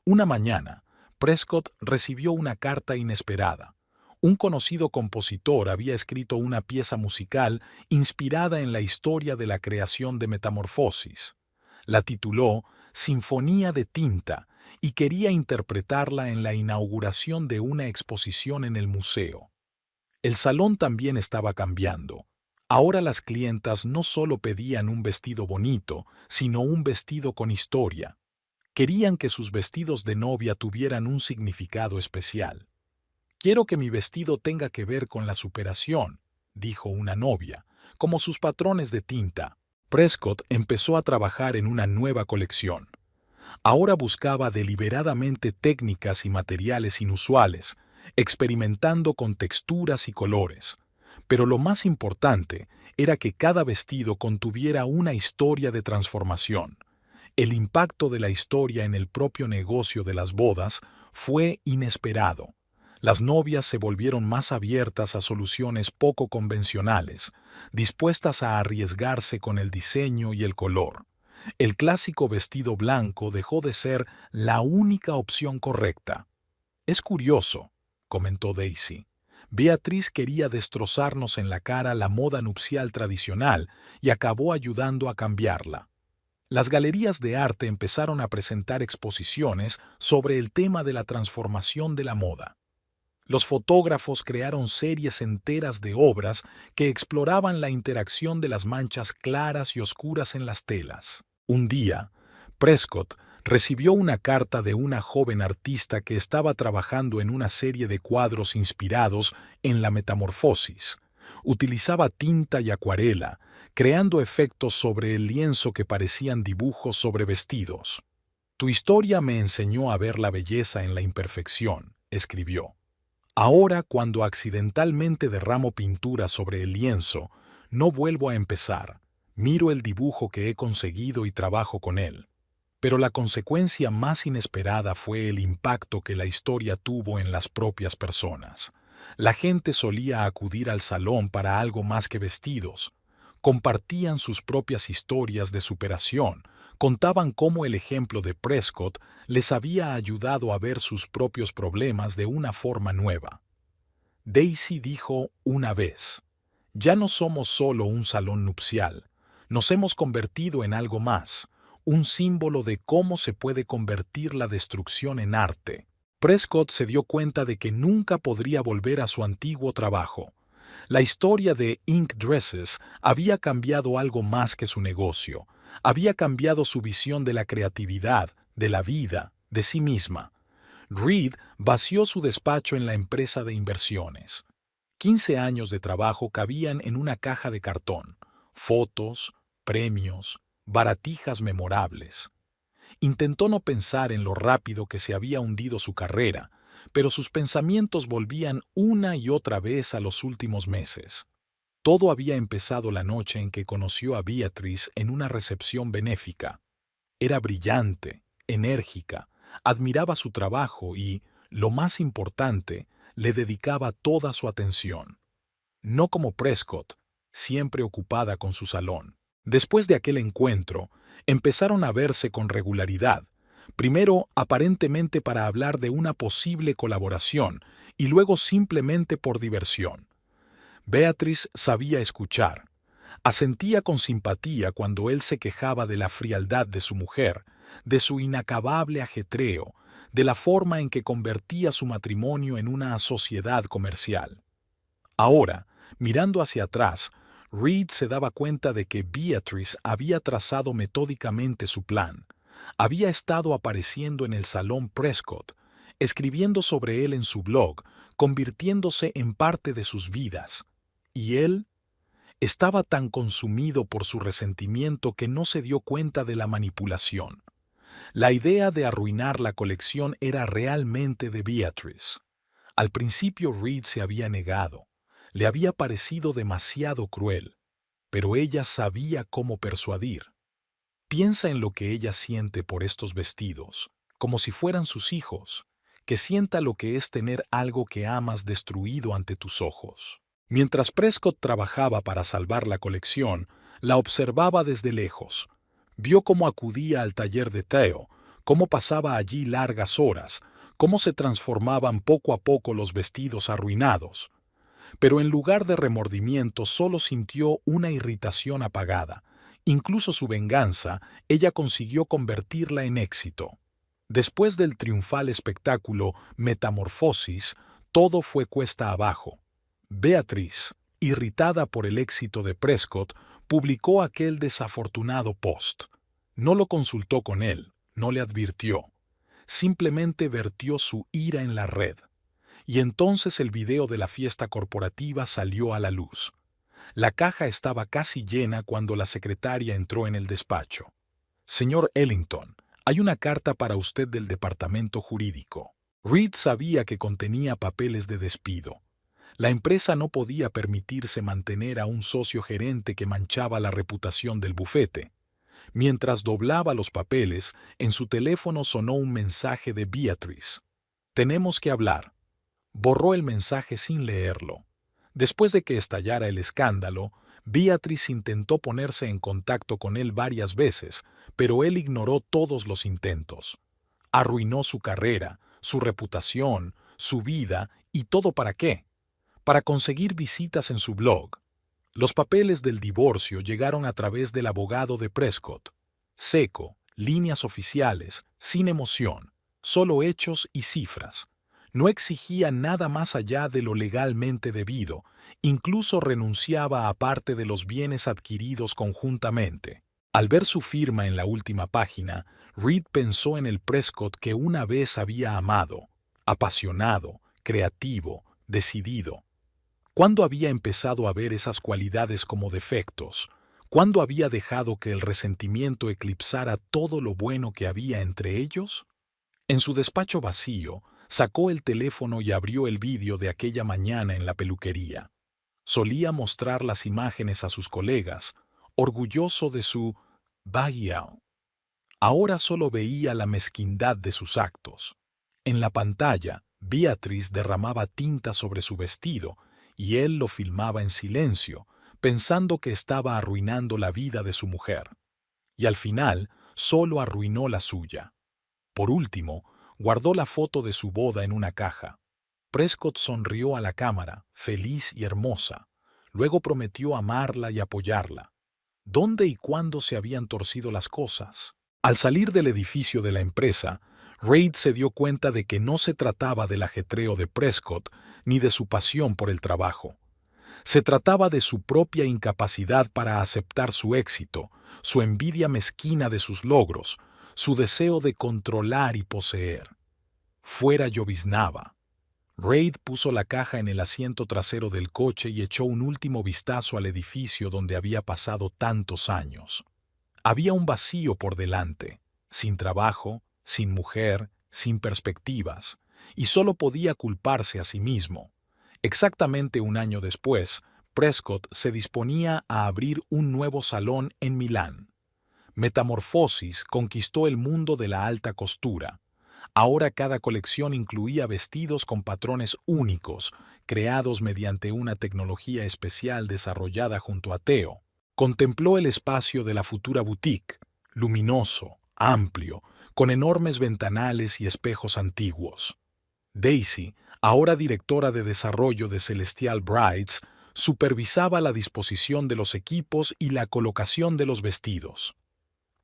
Una mañana, Prescott recibió una carta inesperada. Un conocido compositor había escrito una pieza musical inspirada en la historia de la creación de Metamorfosis. La tituló Sinfonía de Tinta y quería interpretarla en la inauguración de una exposición en el museo. El salón también estaba cambiando. Ahora las clientas no solo pedían un vestido bonito, sino un vestido con historia. Querían que sus vestidos de novia tuvieran un significado especial. «Quiero que mi vestido tenga que ver con la superación», dijo una novia, como sus patrones de tinta. Prescott empezó a trabajar en una nueva colección. Ahora buscaba deliberadamente técnicas y materiales inusuales, experimentando con texturas y colores. Pero lo más importante era que cada vestido contuviera una historia de transformación. El impacto de la historia en el propio negocio de las bodas fue inesperado. Las novias se volvieron más abiertas a soluciones poco convencionales, dispuestas a arriesgarse con el diseño y el color. El clásico vestido blanco dejó de ser la única opción correcta. «Es curioso», comentó Daisy. «Beatriz quería destrozarnos en la cara la moda nupcial tradicional y acabó ayudando a cambiarla». Las galerías de arte empezaron a presentar exposiciones sobre el tema de la transformación de la moda. Los fotógrafos crearon series enteras de obras que exploraban la interacción de las manchas claras y oscuras en las telas. Un día, Prescott recibió una carta de una joven artista que estaba trabajando en una serie de cuadros inspirados en la metamorfosis. Utilizaba tinta y acuarela, creando efectos sobre el lienzo que parecían dibujos sobre vestidos. Tu historia me enseñó a ver la belleza en la imperfección, escribió. Ahora, cuando accidentalmente derramo pintura sobre el lienzo, no vuelvo a empezar. Miro el dibujo que he conseguido y trabajo con él. Pero la consecuencia más inesperada fue el impacto que la historia tuvo en las propias personas. La gente solía acudir al salón para algo más que vestidos. Compartían sus propias historias de superación, contaban cómo el ejemplo de Prescott les había ayudado a ver sus propios problemas de una forma nueva. Daisy dijo una vez, «Ya no somos solo un salón nupcial, nos hemos convertido en algo más, un símbolo de cómo se puede convertir la destrucción en arte». Prescott se dio cuenta de que nunca podría volver a su antiguo trabajo. La historia de Ink Dresses había cambiado algo más que su negocio. Había cambiado su visión de la creatividad, de la vida, de sí misma. Reed vació su despacho en la empresa de inversiones. 15 años de trabajo cabían en una caja de cartón. Fotos, premios, baratijas memorables. Intentó no pensar en lo rápido que se había hundido su carrera, pero sus pensamientos volvían una y otra vez a los últimos meses. Todo había empezado la noche en que conoció a Beatrice en una recepción benéfica. Era brillante, enérgica, admiraba su trabajo y, lo más importante, le dedicaba toda su atención. No como Prescott, siempre ocupada con su salón. Después de aquel encuentro, empezaron a verse con regularidad, primero aparentemente para hablar de una posible colaboración y luego simplemente por diversión. Beatrice sabía escuchar. Asentía con simpatía cuando él se quejaba de la frialdad de su mujer, de su inacabable ajetreo, de la forma en que convertía su matrimonio en una sociedad comercial. Ahora, mirando hacia atrás, Reed se daba cuenta de que Beatrice había trazado metódicamente su plan. Había estado apareciendo en el Salón Prescott, escribiendo sobre él en su blog, convirtiéndose en parte de sus vidas. Y él estaba tan consumido por su resentimiento que no se dio cuenta de la manipulación. La idea de arruinar la colección era realmente de Beatrice. Al principio Reed se había negado. Le había parecido demasiado cruel, pero ella sabía cómo persuadir. Piensa en lo que ella siente por estos vestidos, como si fueran sus hijos, que sienta lo que es tener algo que amas destruido ante tus ojos. Mientras Prescott trabajaba para salvar la colección, la observaba desde lejos. Vio cómo acudía al taller de Theo, cómo pasaba allí largas horas, cómo se transformaban poco a poco los vestidos arruinados. Pero en lugar de remordimiento solo sintió una irritación apagada. Incluso su venganza, ella consiguió convertirla en éxito. Después del triunfal espectáculo Metamorfosis, todo fue cuesta abajo. Beatrice, irritada por el éxito de Prescott, publicó aquel desafortunado post. No lo consultó con él, no le advirtió. Simplemente vertió su ira en la red. Y entonces el video de la fiesta corporativa salió a la luz. La caja estaba casi llena cuando la secretaria entró en el despacho. «Señor Ellington, hay una carta para usted del departamento jurídico». Reed sabía que contenía papeles de despido. La empresa no podía permitirse mantener a un socio gerente que manchaba la reputación del bufete. Mientras doblaba los papeles, en su teléfono sonó un mensaje de Beatrice. «Tenemos que hablar». Borró el mensaje sin leerlo. Después de que estallara el escándalo, Beatrice intentó ponerse en contacto con él varias veces, pero él ignoró todos los intentos. Arruinó su carrera, su reputación, su vida, ¿y todo para qué? Para conseguir visitas en su blog. Los papeles del divorcio llegaron a través del abogado de Prescott. Seco, líneas oficiales, sin emoción, solo hechos y cifras. No exigía nada más allá de lo legalmente debido, incluso renunciaba a parte de los bienes adquiridos conjuntamente. Al ver su firma en la última página, Reed pensó en el Prescott que una vez había amado, apasionado, creativo, decidido. ¿Cuándo había empezado a ver esas cualidades como defectos? ¿Cuándo había dejado que el resentimiento eclipsara todo lo bueno que había entre ellos? En su despacho vacío, sacó el teléfono y abrió el vídeo de aquella mañana en la peluquería. Solía mostrar las imágenes a sus colegas, orgulloso de su baggy-out. Ahora solo veía la mezquindad de sus actos. En la pantalla, Beatrice derramaba tinta sobre su vestido y él lo filmaba en silencio, pensando que estaba arruinando la vida de su mujer. Y al final, solo arruinó la suya. Por último, guardó la foto de su boda en una caja. Prescott sonrió a la cámara, feliz y hermosa. Luego prometió amarla y apoyarla. ¿Dónde y cuándo se habían torcido las cosas? Al salir del edificio de la empresa, Reid se dio cuenta de que no se trataba del ajetreo de Prescott ni de su pasión por el trabajo. Se trataba de su propia incapacidad para aceptar su éxito, su envidia mezquina de sus logros, su deseo de controlar y poseer. Fuera lloviznaba. Reid puso la caja en el asiento trasero del coche y echó un último vistazo al edificio donde había pasado tantos años. Había un vacío por delante, sin trabajo, sin mujer, sin perspectivas, y solo podía culparse a sí mismo. Exactamente un año después, Prescott se disponía a abrir un nuevo salón en Milán. Metamorfosis conquistó el mundo de la alta costura. Ahora cada colección incluía vestidos con patrones únicos, creados mediante una tecnología especial desarrollada junto a Theo. Contempló el espacio de la futura boutique, luminoso, amplio, con enormes ventanales y espejos antiguos. Daisy, ahora directora de desarrollo de Celestial Brides, supervisaba la disposición de los equipos y la colocación de los vestidos.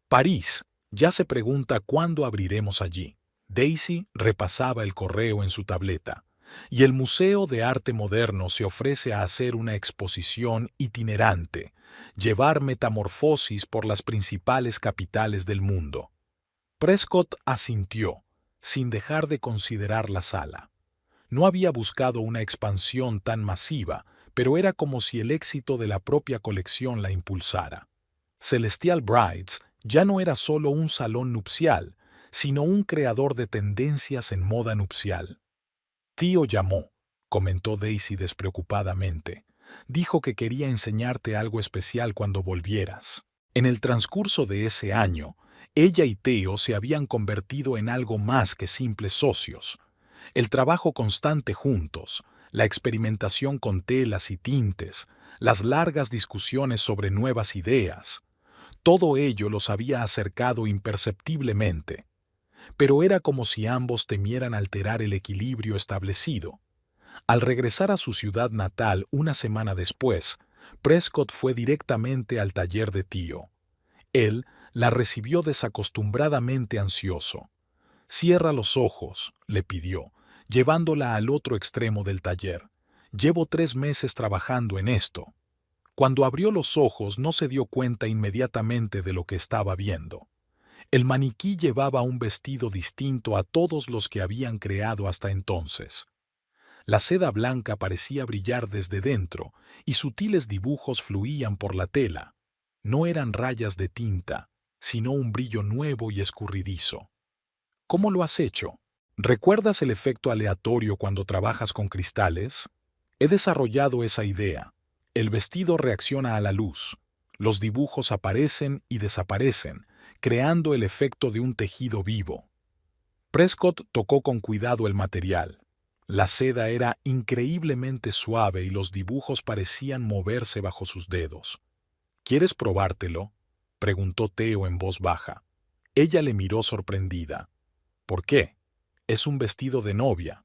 París, ya se pregunta cuándo abriremos allí. Daisy repasaba el correo en su tableta, y el Museo de Arte Moderno se ofrece a hacer una exposición itinerante, llevar metamorfosis por las principales capitales del mundo. Prescott asintió, sin dejar de considerar la sala. No había buscado una expansión tan masiva, pero era como si el éxito de la propia colección la impulsara. Celestial Brides ya no era solo un salón nupcial, sino un creador de tendencias en moda nupcial. Tío llamó, comentó Daisy despreocupadamente. Dijo que quería enseñarte algo especial cuando volvieras. En el transcurso de ese año, ella y Theo se habían convertido en algo más que simples socios. El trabajo constante juntos, la experimentación con telas y tintes, las largas discusiones sobre nuevas ideas, todo ello los había acercado imperceptiblemente. Pero era como si ambos temieran alterar el equilibrio establecido. Al regresar a su ciudad natal una semana después, Prescott fue directamente al taller de Theo. Él la recibió desacostumbradamente ansioso. «Cierra los ojos», le pidió, llevándola al otro extremo del taller. «Llevo 3 meses trabajando en esto». Cuando abrió los ojos no se dio cuenta inmediatamente de lo que estaba viendo. El maniquí llevaba un vestido distinto a todos los que habían creado hasta entonces. La seda blanca parecía brillar desde dentro y sutiles dibujos fluían por la tela. No eran rayas de tinta, sino un brillo nuevo y escurridizo. ¿Cómo lo has hecho? ¿Recuerdas el efecto aleatorio cuando trabajas con cristales? He desarrollado esa idea. El vestido reacciona a la luz. Los dibujos aparecen y desaparecen, creando el efecto de un tejido vivo. Prescott tocó con cuidado el material. La seda era increíblemente suave y los dibujos parecían moverse bajo sus dedos. ¿Quieres probártelo?, preguntó Theo en voz baja. Ella le miró sorprendida. ¿Por qué? Es un vestido de novia.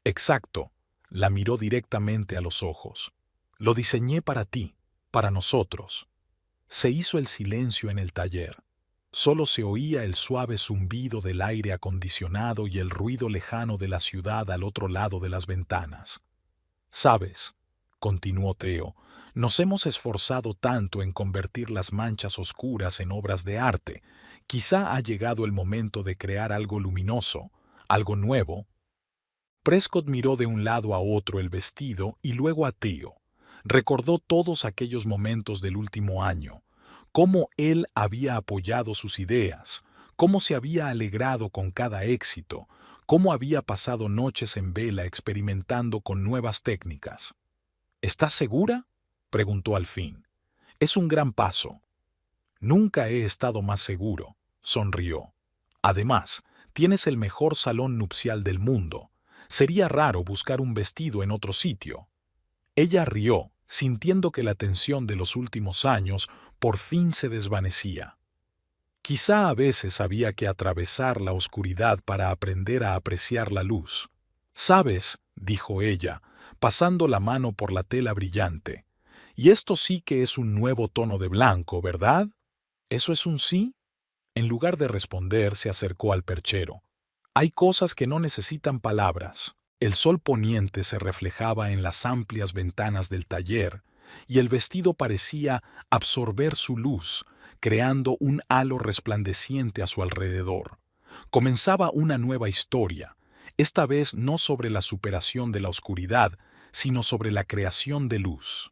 Exacto. La miró directamente a los ojos. Lo diseñé para ti, para nosotros. Se hizo el silencio en el taller. Solo se oía el suave zumbido del aire acondicionado y el ruido lejano de la ciudad al otro lado de las ventanas. «¿Sabes?», continuó Theo, «nos hemos esforzado tanto en convertir las manchas oscuras en obras de arte. Quizá ha llegado el momento de crear algo luminoso, algo nuevo». Prescott miró de un lado a otro el vestido y luego a Theo. Recordó todos aquellos momentos del último año, cómo él había apoyado sus ideas, cómo se había alegrado con cada éxito, cómo había pasado noches en vela experimentando con nuevas técnicas. «¿Estás segura?», preguntó al fin. «Es un gran paso». «Nunca he estado más seguro», sonrió. «Además, tienes el mejor salón nupcial del mundo. Sería raro buscar un vestido en otro sitio». Ella rió, sintiendo que la tensión de los últimos años por fin se desvanecía. Quizá a veces había que atravesar la oscuridad para aprender a apreciar la luz. «¿Sabes?», dijo ella, pasando la mano por la tela brillante. «Y esto sí que es un nuevo tono de blanco, ¿verdad? ¿Eso es un sí?». En lugar de responder, se acercó al perchero. «Hay cosas que no necesitan palabras». El sol poniente se reflejaba en las amplias ventanas del taller, y el vestido parecía absorber su luz, creando un halo resplandeciente a su alrededor. Comenzaba una nueva historia, esta vez no sobre la superación de la oscuridad, sino sobre la creación de luz.